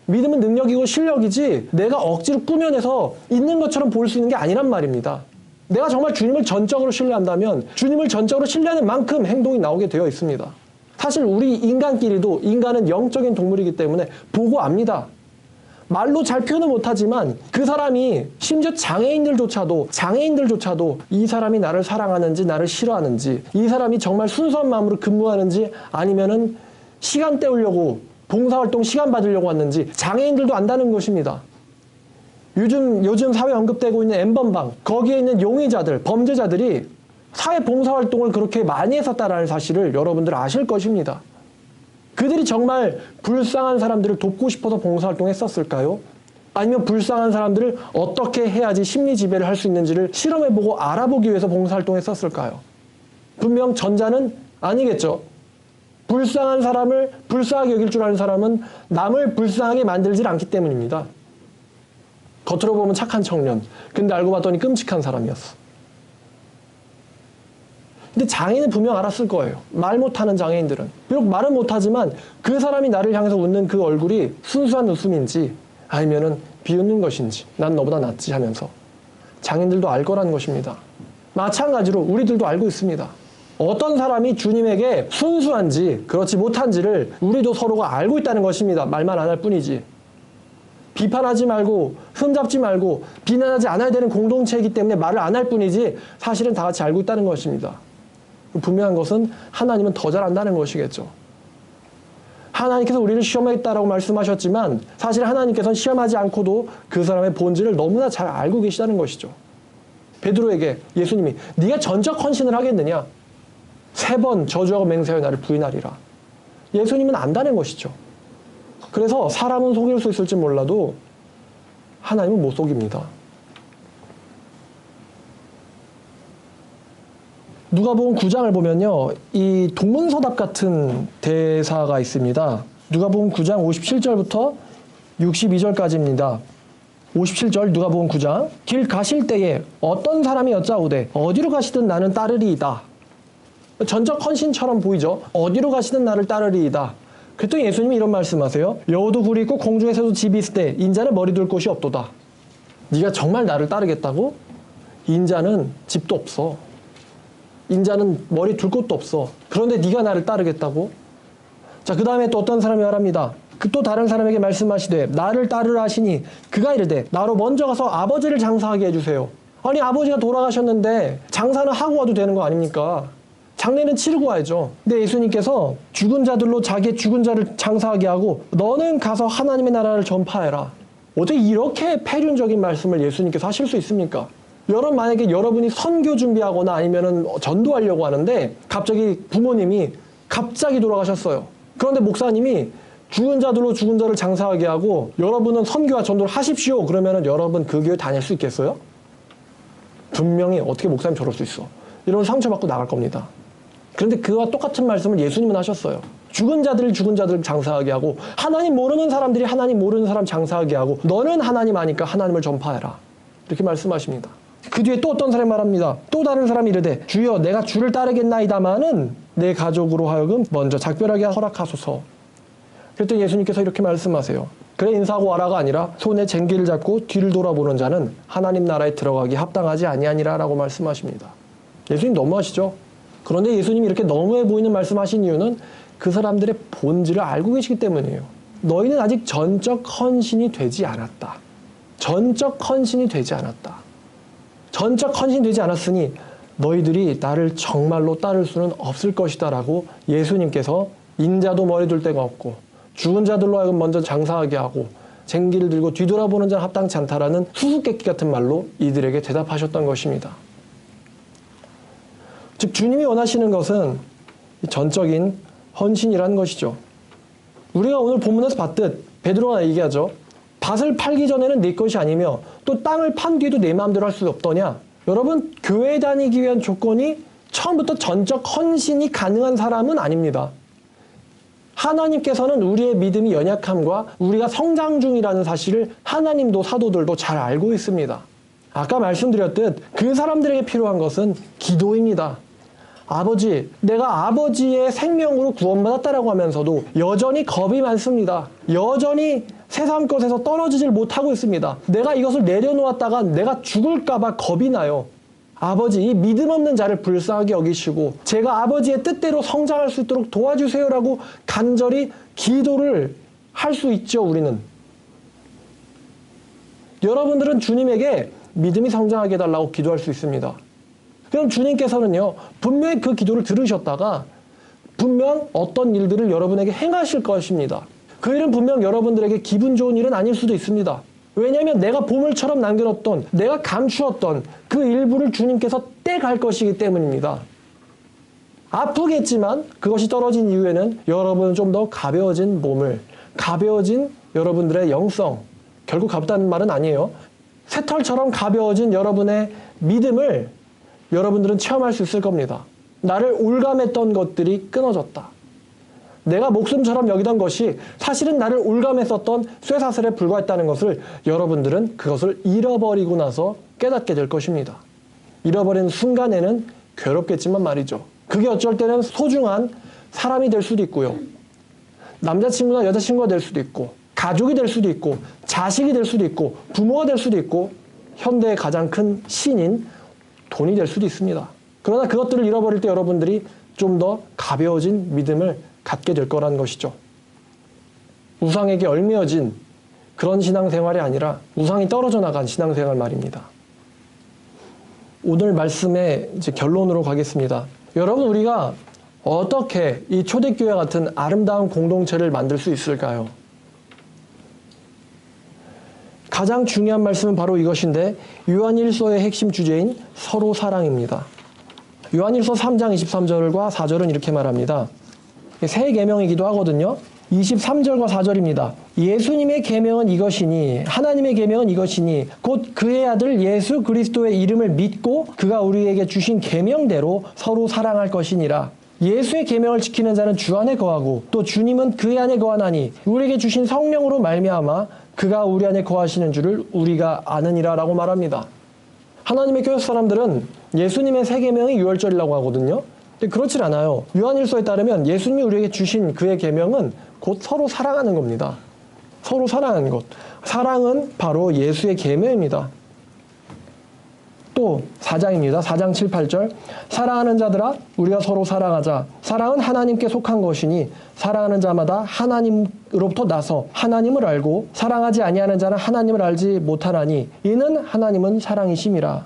믿음은 능력이고 실력이지 내가 억지로 꾸며내서 있는 것처럼 보일 수 있는 게 아니란 말입니다. 내가 정말 주님을 전적으로 신뢰한다면 주님을 전적으로 신뢰하는 만큼 행동이 나오게 되어 있습니다. 사실 우리 인간끼리도, 인간은 영적인 동물이기 때문에 보고 압니다. 말로 잘 표현은 못하지만 그 사람이, 심지어 장애인들조차도 이 사람이 나를 사랑하는지 나를 싫어하는지, 이 사람이 정말 순수한 마음으로 근무하는지 아니면은 시간 때우려고, 봉사활동 시간 받으려고 왔는지 장애인들도 안다는 것입니다. 요즘 사회에 언급되고 있는 N번방, 거기에 있는 용의자들, 범죄자들이 사회 봉사활동을 그렇게 많이 했었다는 사실을 여러분들 아실 것입니다. 그들이 정말 불쌍한 사람들을 돕고 싶어서 봉사활동을 했었을까요? 아니면 불쌍한 사람들을 어떻게 해야지 심리지배를 할 수 있는지를 실험해보고 알아보기 위해서 봉사활동을 했었을까요? 분명 전자는 아니겠죠. 불쌍한 사람을 불쌍하게 여길 줄 아는 사람은 남을 불쌍하게 만들질 않기 때문입니다. 겉으로 보면 착한 청년, 근데 알고 봤더니 끔찍한 사람이었어. 근데 장애인은 분명 알았을 거예요. 말 못하는 장애인들은. 비록 말은 못하지만 그 사람이 나를 향해서 웃는 그 얼굴이 순수한 웃음인지 아니면은 비웃는 것인지 난 너보다 낫지 하면서 장애인들도 알 거라는 것입니다. 마찬가지로 우리들도 알고 있습니다. 어떤 사람이 주님에게 순수한지 그렇지 못한지를 우리도 서로가 알고 있다는 것입니다. 말만 안 할 뿐이지. 비판하지 말고 흠잡지 말고 비난하지 않아야 되는 공동체이기 때문에 말을 안 할 뿐이지 사실은 다 같이 알고 있다는 것입니다. 분명한 것은 하나님은 더 잘 안다는 것이겠죠. 하나님께서 우리를 시험하겠다라고 말씀하셨지만 사실 하나님께서는 시험하지 않고도 그 사람의 본질을 너무나 잘 알고 계시다는 것이죠. 베드로에게 예수님이 네가 전적 헌신을 하겠느냐? 3번 저주하고 맹세하여 나를 부인하리라. 예수님은 안다는 것이죠. 그래서 사람은 속일 수 있을지 몰라도 하나님은 못 속입니다. 누가복음 9장을 보면요, 이 동문서답 같은 대사가 있습니다. 누가복음 9장 57절부터 62절까지입니다. 57절 누가복음 9장 길 가실 때에 어떤 사람이 여짜오되 어디로 가시든 나는 따르리이다. 전적 헌신처럼 보이죠. 어디로 가시든 나를 따르리이다. 그랬더니 예수님이 이런 말씀하세요. 여우도 굴이 있고 공중에 새도 집이 있을 때 인자는 머리 둘 곳이 없도다. 네가 정말 나를 따르겠다고? 인자는 집도 없어. 인자는 머리 둘 곳도 없어. 그런데 네가 나를 따르겠다고? 자, 그 다음에 또 어떤 사람이 말합니다. 그 또 다른 사람에게 말씀하시되 나를 따르라 하시니 그가 이르되 나로 먼저 가서 아버지를 장사하게 해주세요. 아니 아버지가 돌아가셨는데 장사는 하고 와도 되는 거 아닙니까? 장례는 치르고 와야죠. 근데 예수님께서 죽은 자들로 자기의 죽은 자를 장사하게 하고 너는 가서 하나님의 나라를 전파해라. 어떻게 이렇게 폐륜적인 말씀을 예수님께서 하실 수 있습니까? 여러분 만약에 여러분이 선교 준비하거나 아니면은 전도하려고 하는데 갑자기 부모님이 갑자기 돌아가셨어요. 그런데 목사님이 죽은 자들로 죽은 자를 장사하게 하고 여러분은 선교와 전도를 하십시오. 그러면은 여러분 그 교회 다닐 수 있겠어요? 분명히 어떻게 목사님 저럴 수 있어. 이런 상처받고 나갈 겁니다. 그런데 그와 똑같은 말씀을 예수님은 하셨어요. 죽은 자들을 죽은 자들 장사하게 하고 하나님 모르는 사람들이 하나님 모르는 사람 장사하게 하고 너는 하나님 아니까 하나님을 전파해라. 이렇게 말씀하십니다. 그 뒤에 또 어떤 사람이 말합니다. 또 다른 사람이 이르되 주여 내가 주를 따르겠나이다마는 내 가족으로 하여금 먼저 작별하게 허락하소서. 그랬더니 예수님께서 이렇게 말씀하세요. 그래 인사하고 와라가 아니라 손에 쟁기를 잡고 뒤를 돌아보는 자는 하나님 나라에 들어가기 합당하지 아니하니라 라고 말씀하십니다. 예수님 너무하시죠? 그런데 예수님이 이렇게 너무해 보이는 말씀하신 이유는 그 사람들의 본질을 알고 계시기 때문이에요. 너희는 아직 전적 헌신이 되지 않았다. 전적 헌신이 되지 않았다. 전적 헌신이 되지 않았으니 너희들이 나를 정말로 따를 수는 없을 것이다 라고 예수님께서 인자도 머리 둘 데가 없고 죽은 자들로 하여금 먼저 장사하게 하고 쟁기를 들고 뒤돌아보는 자는 합당치 않다라는 수수께끼 같은 말로 이들에게 대답하셨던 것입니다. 즉 주님이 원하시는 것은 전적인 헌신이라는 것이죠. 우리가 오늘 본문에서 봤듯 베드로가 얘기하죠. 밭을 팔기 전에는 내 것이 아니며 또 땅을 판 뒤에도 내 마음대로 할 수 없더냐. 여러분 교회 다니기 위한 조건이 처음부터 전적 헌신이 가능한 사람은 아닙니다. 하나님께서는 우리의 믿음이 연약함과 우리가 성장 중이라는 사실을 하나님도 사도들도 잘 알고 있습니다. 아까 말씀드렸듯 그 사람들에게 필요한 것은 기도입니다. 아버지, 내가 아버지의 생명으로 구원받았다라고 하면서도 여전히 겁이 많습니다. 여전히 세상 것에서 떨어지질 못하고 있습니다. 내가 이것을 내려놓았다가 내가 죽을까봐 겁이 나요. 아버지, 이 믿음 없는 자를 불쌍하게 여기시고 제가 아버지의 뜻대로 성장할 수 있도록 도와주세요라고 간절히 기도를 할 수 있죠, 우리는. 여러분들은 주님에게 믿음이 성장하게 해달라고 기도할 수 있습니다. 그럼 주님께서는요, 분명히 그 기도를 들으셨다가 분명 어떤 일들을 여러분에게 행하실 것입니다. 그 일은 분명 여러분들에게 기분 좋은 일은 아닐 수도 있습니다. 왜냐하면 내가 보물처럼 남겨놓던, 내가 감추었던 그 일부를 주님께서 갈 것이기 때문입니다. 아프겠지만 그것이 떨어진 이후에는 여러분은 좀 더 가벼워진 몸을, 가벼워진 여러분들의 영성, 결국 가볍다는 말은 아니에요. 새털처럼 가벼워진 여러분의 믿음을 여러분들은 체험할 수 있을 겁니다. 나를 올감했던 것들이 끊어졌다. 내가 목숨처럼 여기던 것이 사실은 나를 올감했었던 쇠사슬에 불과했다는 것을 여러분들은 그것을 잃어버리고 나서 깨닫게 될 것입니다. 잃어버린 순간에는 괴롭겠지만 말이죠. 그게 어쩔 때는 소중한 사람이 될 수도 있고요. 남자친구나 여자친구가 될 수도 있고, 가족이 될 수도 있고, 자식이 될 수도 있고, 부모가 될 수도 있고, 현대의 가장 큰 신인 돈이 될 수도 있습니다. 그러나 그것들을 잃어버릴 때 여러분들이 좀 더 가벼워진 믿음을 갖게 될 거라는 것이죠. 우상에게 얽매여진 그런 신앙생활이 아니라 우상이 떨어져 나간 신앙생활 말입니다. 오늘 말씀의 이제 결론으로 가겠습니다. 여러분, 우리가 어떻게 이 초대교회 같은 아름다운 공동체를 만들 수 있을까요? 가장 중요한 말씀은 바로 이것인데, 요한일서의 핵심 주제인 서로 사랑입니다. 요한일서 3장 23절과 4절은 이렇게 말합니다. 새 계명이기도 하거든요. 23절과 4절입니다. 예수님의 계명은 이것이니, 하나님의 계명은 이것이니, 곧 그의 아들 예수 그리스도의 이름을 믿고 그가 우리에게 주신 계명대로 서로 사랑할 것이니라. 예수의 계명을 지키는 자는 주 안에 거하고 또 주님은 그의 안에 거하나니 우리에게 주신 성령으로 말미암아 그가 우리 안에 거하시는 줄을 우리가 아느니라 라고 말합니다. 하나님의 교회 사람들은 예수님의 새 계명이 유월절이라고 하거든요. 근데 그렇진 않아요. 요한일서에 따르면 예수님이 우리에게 주신 그의 계명은 곧 서로 사랑하는 겁니다. 서로 사랑하는 것. 사랑은 바로 예수의 계명입니다. 또 4장입니다. 4장 7, 8절. 사랑하는 자들아 우리가 서로 사랑하자. 사랑은 하나님께 속한 것이니 사랑하는 자마다 하나님으로부터 나서 하나님을 알고 사랑하지 아니하는 자는 하나님을 알지 못하나니 이는 하나님은 사랑이심이라.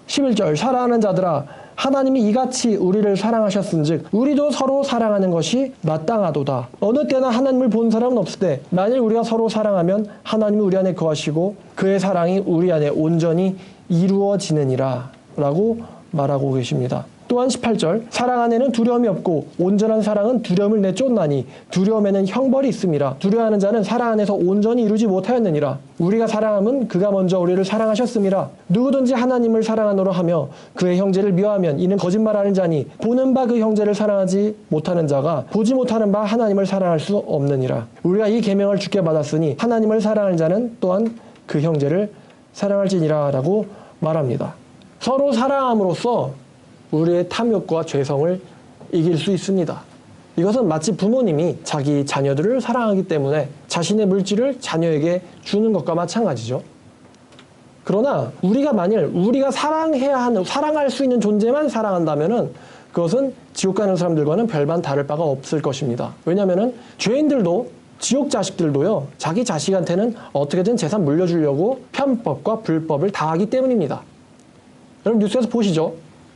11절. 사랑하는 자들아 하나님이 이같이 우리를 사랑하셨은즉 우리도 서로 사랑하는 것이 마땅하도다. 어느 때나 하나님을 본 사람은 없을 때 만일 우리가 서로 사랑하면 하나님이 우리 안에 거하시고 그의 사랑이 우리 안에 온전히 이루어지느니라 라고 말하고 계십니다. 또한 18절. 사랑 안에는 두려움이 없고 온전한 사랑은 두려움을 내쫓나니 두려움에는 형벌이 있음이라. 두려워하는 자는 사랑 안에서 온전히 이루지 못하였느니라. 우리가 사랑함은 그가 먼저 우리를 사랑하셨음이라. 누구든지 하나님을 사랑하노라 하며 그의 형제를 미워하면 이는 거짓말하는 자니 보는 바 그 형제를 사랑하지 못하는 자가 보지 못하는 바 하나님을 사랑할 수 없느니라. 우리가 이 계명을 주께 받았으니 하나님을 사랑하는 자는 또한 그 형제를 사랑할지니라 라고 말합니다. 서로 사랑함으로써 우리의 탐욕과 죄성을 이길 수 있습니다. 이것은 마치 부모님이 자기 자녀들을 사랑하기 때문에 자신의 물질을 자녀에게 주는 것과 마찬가지죠. 그러나 우리가 만일 우리가 사랑할 수 있는 존재만 사랑한다면은 그것은 지옥 가는 사람들과는 별반 다를 바가 없을 것입니다. 왜냐하면은 죄인들도 지옥 자식들도요, 자기 자식한테는 어떻게든 재산 물려주려고 편법과 불법을 다하기 때문입니다. 여러분 뉴스에서 보시죠.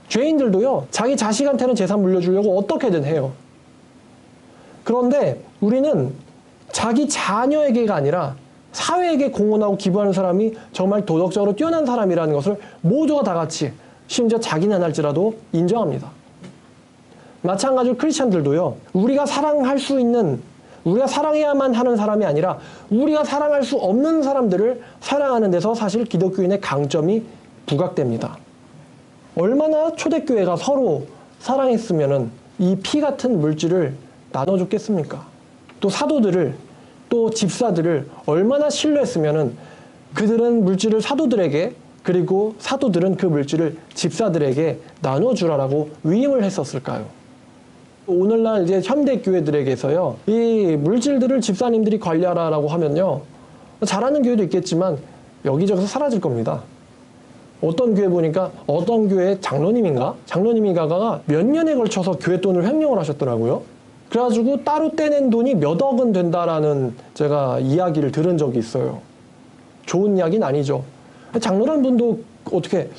죄인들도요, 자기 자식한테는 재산 물려주려고 어떻게든 해요. 그런데 우리는 자기 자녀에게가 아니라 사회에게 공헌하고 기부하는 사람이 정말 도덕적으로 뛰어난 사람이라는 것을 모두가 다 같이, 심지어 자기는 할지라도 인정합니다. 마찬가지로 크리스찬들도요, 우리가 사랑해야만 하는 사람이 아니라 우리가 사랑할 수 없는 사람들을 사랑하는 데서 사실 기독교인의 강점이 부각됩니다. 얼마나 초대교회가 서로 사랑했으면은 이 피 같은 물질을 나눠줬겠습니까? 또 사도들을, 또 집사들을 얼마나 신뢰했으면은 그들은 물질을 사도들에게, 그리고 사도들은 그 물질을 집사들에게 나눠주라라고 위임을 했었을까요? 오늘날 이제 현대 교회들에게서요, 이 물질들을 집사님들이 관리하라라고 하면요, 잘하는 교회도 있겠지만 여기저기서 사라질 겁니다. 어떤 교회 보니까 어떤 교회 장로님인가가 몇 년에 걸쳐서 교회 돈을 횡령을 하셨더라고요. 그래가지고 따로 떼낸 돈이 몇 억은 된다라는 제가 이야기를 들은 적이 있어요. 좋은 이야기는 아니죠. 장로라는 분도 어떻게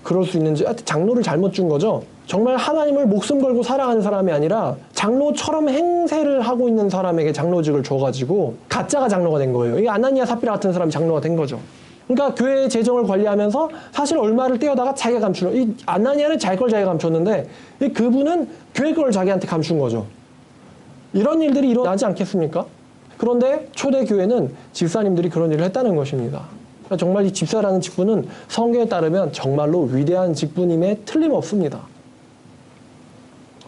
그럴 수 있는지, 장로를 잘못 준 거죠. 정말 하나님을 목숨 걸고 사랑하는 사람이 아니라 장로처럼 행세를 하고 있는 사람에게 장로직을 줘가지고 가짜가 장로가 된 거예요. 이게 아나니아 삽비라 같은 사람이 장로가 된 거죠. 그러니까 교회의 재정을 관리하면서 사실 얼마를 떼어다가 자기가 감추는, 이 아나니아는 자기 걸 자기가 감췄는데 그분은 교회 걸 자기한테 감춘 거죠. 이런 일들이 일어나지 않겠습니까? 그런데 초대교회는 집사님들이 그런 일을 했다는 것입니다. 그러니까 정말 이 집사라는 직분은 성경에 따르면 정말로 위대한 직분임에 틀림없습니다.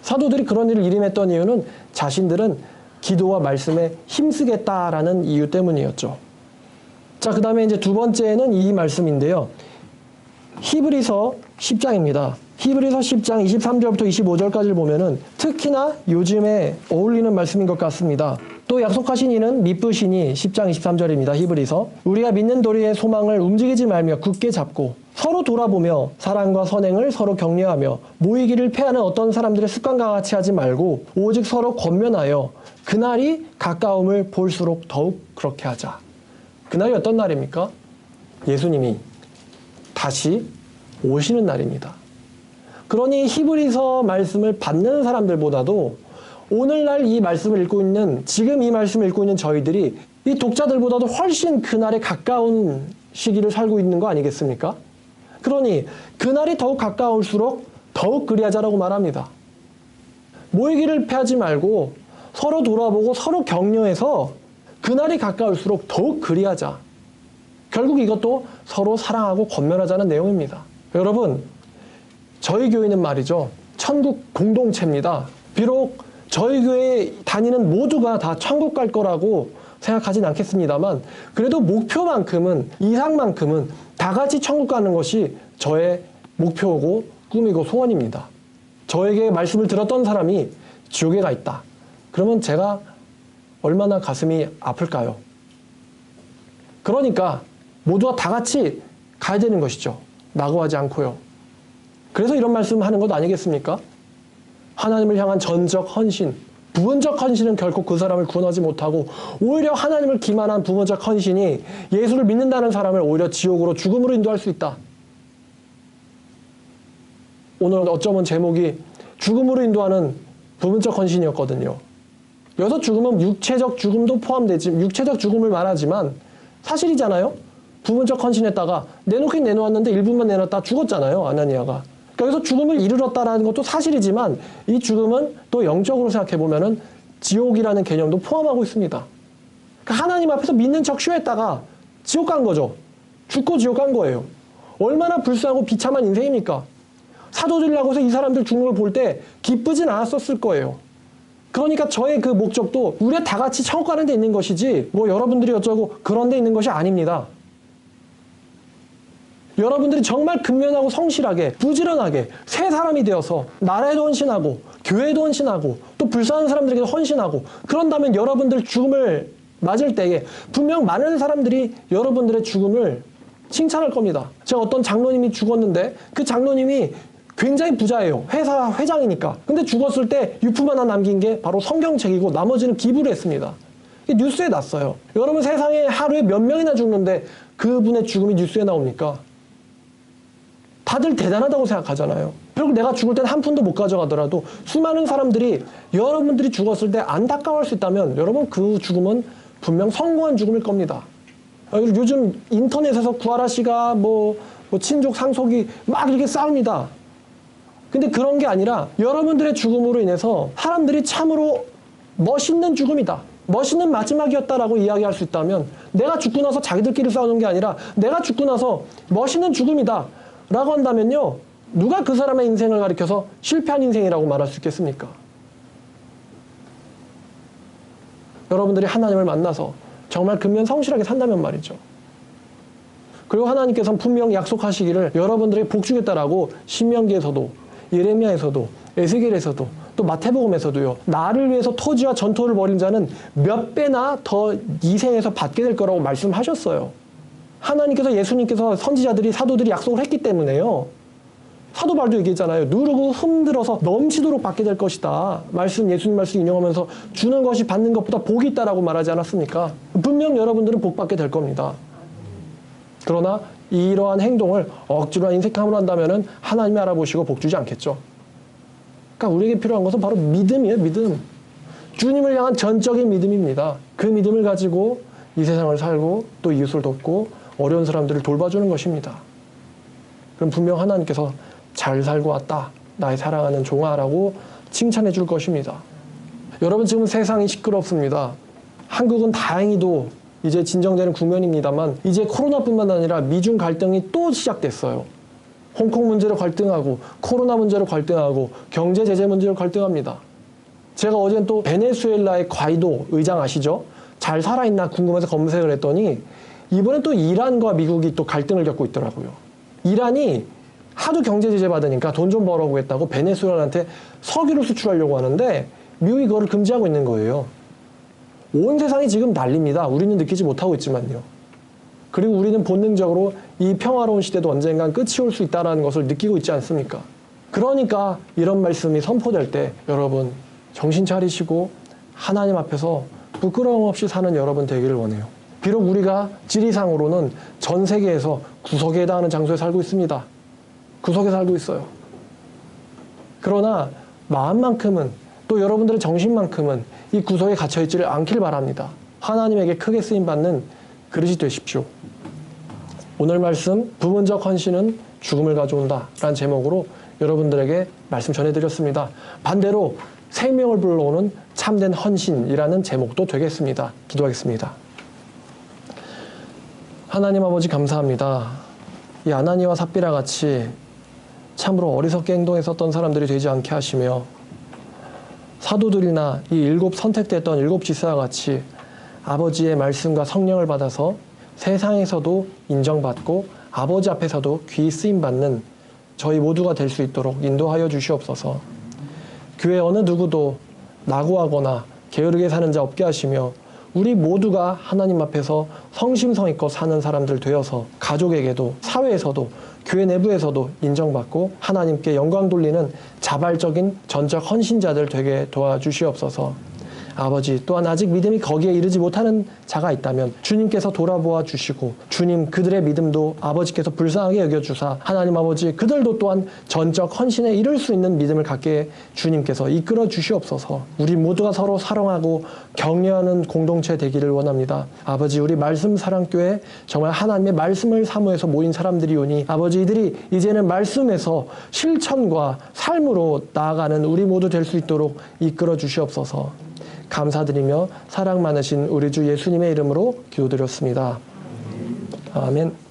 사도들이 그런 일을 일임했던 이유는 자신들은 기도와 말씀에 힘쓰겠다라는 이유 때문이었죠. 자, 그 다음에 이제 두 번째는 이 말씀인데요. 히브리서 10장입니다. 히브리서 10장 23절부터 25절까지를 보면은 특히나 요즘에 어울리는 말씀인 것 같습니다. 또 약속하신 이는 미쁘시니 10장 23절입니다. 히브리서. 우리가 믿는 도리의 소망을 움직이지 말며 굳게 잡고 서로 돌아보며 사랑과 선행을 서로 격려하며 모이기를 패하는 어떤 사람들의 습관과 같이 하지 말고 오직 서로 권면하여 그날이 가까움을 볼수록 더욱 그렇게 하자. 그날이 어떤 날입니까? 예수님이 다시 오시는 날입니다. 그러니 히브리서 말씀을 받는 사람들보다도 오늘날 이 말씀을 읽고 있는, 지금 이 말씀을 읽고 있는 저희들이 이 독자들보다도 훨씬 그날에 가까운 시기를 살고 있는 거 아니겠습니까? 그러니 그날이 더욱 가까울수록 더욱 그리하자라고 말합니다. 모이기를 패하지 말고 서로 돌아보고 서로 격려해서 그날이 가까울수록 더욱 그리하자. 결국 이것도 서로 사랑하고 권면하자는 내용입니다. 여러분, 저희 교회는 말이죠, 천국 공동체입니다. 비록 저희 교회에 다니는 모두가 다 천국 갈 거라고 생각하진 않겠습니다만 그래도 목표만큼은, 이상만큼은 다 같이 천국 가는 것이 저의 목표고 꿈이고 소원입니다. 저에게 말씀을 들었던 사람이 지옥에 가 있다. 그러면 제가 얼마나 가슴이 아플까요? 그러니까 모두가 다 같이 가야 되는 것이죠. 낙오하지 않고요. 그래서 이런 말씀을 하는 것 아니겠습니까? 하나님을 향한 전적 헌신, 부분적 헌신은 결코 그 사람을 구원하지 못하고 오히려 하나님을 기만한 부분적 헌신이 예수를 믿는다는 사람을 오히려 지옥으로, 죽음으로 인도할 수 있다. 오늘 어쩌면 제목이 죽음으로 인도하는 부분적 헌신이었거든요. 여기서 죽음은 육체적 죽음도 포함되지, 육체적 죽음을 말하지만 사실이잖아요. 부분적 헌신했다가 내놓긴 내놓았는데 일부만 내놨다 죽었잖아요, 아나니아가. 그러니까 여기서 죽음을 이르렀다라는 것도 사실이지만 이 죽음은 또 영적으로 생각해보면은 지옥이라는 개념도 포함하고 있습니다. 그러니까 하나님 앞에서 믿는 척 쇼했다가 지옥 간 거죠. 죽고 지옥 간 거예요. 얼마나 불쌍하고 비참한 인생입니까? 사도들이라고 해서 이 사람들 죽는 걸 볼 때 기쁘진 않았었을 거예요. 그러니까 저의 그 목적도 우리가 다 같이 천국 가는 데 있는 것이지 뭐 여러분들이 어쩌고 그런 데 있는 것이 아닙니다. 여러분들이 정말 근면하고 성실하게 부지런하게 새 사람이 되어서 나라에도 헌신하고 교회에도 헌신하고 또 불쌍한 사람들에게도 헌신하고 그런다면 여러분들 죽음을 맞을 때에 분명 많은 사람들이 여러분들의 죽음을 칭찬할 겁니다. 제가 어떤 장로님이 죽었는데 그 장로님이 굉장히 부자예요. 회사 회장이니까. 근데 죽었을 때 유품 하나 남긴 게 바로 성경책이고 나머지는 기부를 했습니다. 이게 뉴스에 났어요. 여러분 세상에 하루에 몇 명이나 죽는데 그분의 죽음이 뉴스에 나옵니까? 다들 대단하다고 생각하잖아요. 결국 내가 죽을 땐 한 푼도 못 가져가더라도 수많은 사람들이 여러분들이 죽었을 때 안타까워할 수 있다면 여러분 그 죽음은 분명 성공한 죽음일 겁니다. 요즘 인터넷에서 구하라 씨가 뭐 친족 상속이 막 이렇게 싸웁니다. 근데 그런 게 아니라 여러분들의 죽음으로 인해서 사람들이 참으로 멋있는 죽음이다, 멋있는 마지막이었다라고 이야기할 수 있다면 내가 죽고 나서 자기들끼리 싸우는 게 아니라 내가 죽고 나서 멋있는 죽음이다 라고 한다면요, 누가 그 사람의 인생을 가리켜서 실패한 인생이라고 말할 수 있겠습니까? 여러분들이 하나님을 만나서 정말 근면 성실하게 산다면 말이죠. 그리고 하나님께서는 분명 약속하시기를 여러분들에게 복 주겠다라고 신명기에서도 예레미야에서도 에스겔에서도 또 마태복음에서도요, 나를 위해서 토지와 전토를 벌인 자는 몇 배나 더 이 생에서 받게 될 거라고 말씀하셨어요. 하나님께서, 예수님께서, 선지자들이, 사도들이 약속을 했기 때문에요. 사도 바울도 얘기했잖아요. 누르고 흔들어서 넘치도록 받게 될 것이다. 예수님 말씀 인용하면서 주는 것이 받는 것보다 복이 있다라고 말하지 않았습니까? 분명 여러분들은 복 받게 될 겁니다. 그러나 이러한 행동을 억지로 인색함으로 한다면은 하나님이 알아보시고 복 주지 않겠죠. 그러니까 우리에게 필요한 것은 바로 믿음이에요, 믿음. 주님을 향한 전적인 믿음입니다. 그 믿음을 가지고 이 세상을 살고 또 이웃을 돕고 어려운 사람들을 돌봐주는 것입니다. 그럼 분명 하나님께서 잘 살고 왔다, 나의 사랑하는 종아라고 칭찬해 줄 것입니다. 여러분, 지금 세상이 시끄럽습니다. 한국은 다행히도 이제 진정되는 국면입니다만 이제 코로나뿐만 아니라 미중 갈등이 또 시작됐어요. 홍콩 문제로 갈등하고 코로나 문제로 갈등하고 경제 제재 문제로 갈등합니다. 제가 어제는 또 베네수엘라의 과이도 의장 아시죠? 잘 살아있나 궁금해서 검색을 했더니 이번엔 또 이란과 미국이 또 갈등을 겪고 있더라고요. 이란이 하도 경제 제재 받으니까 돈 좀 벌어오고 했다고 베네수엘라한테 석유를 수출하려고 하는데 미국이 그거를 금지하고 있는 거예요. 온 세상이 지금 난립니다. 우리는 느끼지 못하고 있지만요. 그리고 우리는 본능적으로 이 평화로운 시대도 언젠간 끝이 올 수 있다는 것을 느끼고 있지 않습니까? 그러니까 이런 말씀이 선포될 때 여러분 정신 차리시고 하나님 앞에서 부끄러움 없이 사는 여러분 되기를 원해요. 비록 우리가 지리상으로는 전 세계에서 구석에 해당하는 장소에 살고 있습니다. 구석에 살고 있어요. 그러나 마음만큼은 또 여러분들의 정신만큼은 이 구석에 갇혀있지를 않길 바랍니다. 하나님에게 크게 쓰임받는 그릇이 되십시오. 오늘 말씀 부분적 헌신은 죽음을 가져온다 라는 제목으로 여러분들에게 말씀 전해드렸습니다. 반대로 생명을 불러오는 참된 헌신이라는 제목도 되겠습니다. 기도하겠습니다. 하나님 아버지 감사합니다. 이 아나니와 삽비라 같이 참으로 어리석게 행동했었던 사람들이 되지 않게 하시며 사도들이나 이 7 선택됐던 7 지사와 같이 아버지의 말씀과 성령을 받아서 세상에서도 인정받고 아버지 앞에서도 귀히 쓰임받는 저희 모두가 될 수 있도록 인도하여 주시옵소서. 교회 어느 누구도 낙오하거나 게으르게 사는 자 없게 하시며 우리 모두가 하나님 앞에서 성심성의껏 사는 사람들 되어서 가족에게도 사회에서도 교회 내부에서도 인정받고 하나님께 영광 돌리는 자발적인 전적 헌신자들 되게 도와주시옵소서. 아버지, 또한 아직 믿음이 거기에 이르지 못하는 자가 있다면 주님께서 돌아보아 주시고 주님 그들의 믿음도 아버지께서 불쌍하게 여겨주사 하나님 아버지 그들도 또한 전적 헌신에 이를 수 있는 믿음을 갖게 주님께서 이끌어 주시옵소서. 우리 모두가 서로 사랑하고 격려하는 공동체 되기를 원합니다. 아버지, 우리 말씀 사랑교회 정말 하나님의 말씀을 사모해서 모인 사람들이 오니 아버지 이들이 이제는 말씀에서 실천과 삶으로 나아가는 우리 모두 될 수 있도록 이끌어 주시옵소서. 감사드리며 사랑 많으신 우리 주 예수님의 이름으로 기도드렸습니다. 아멘.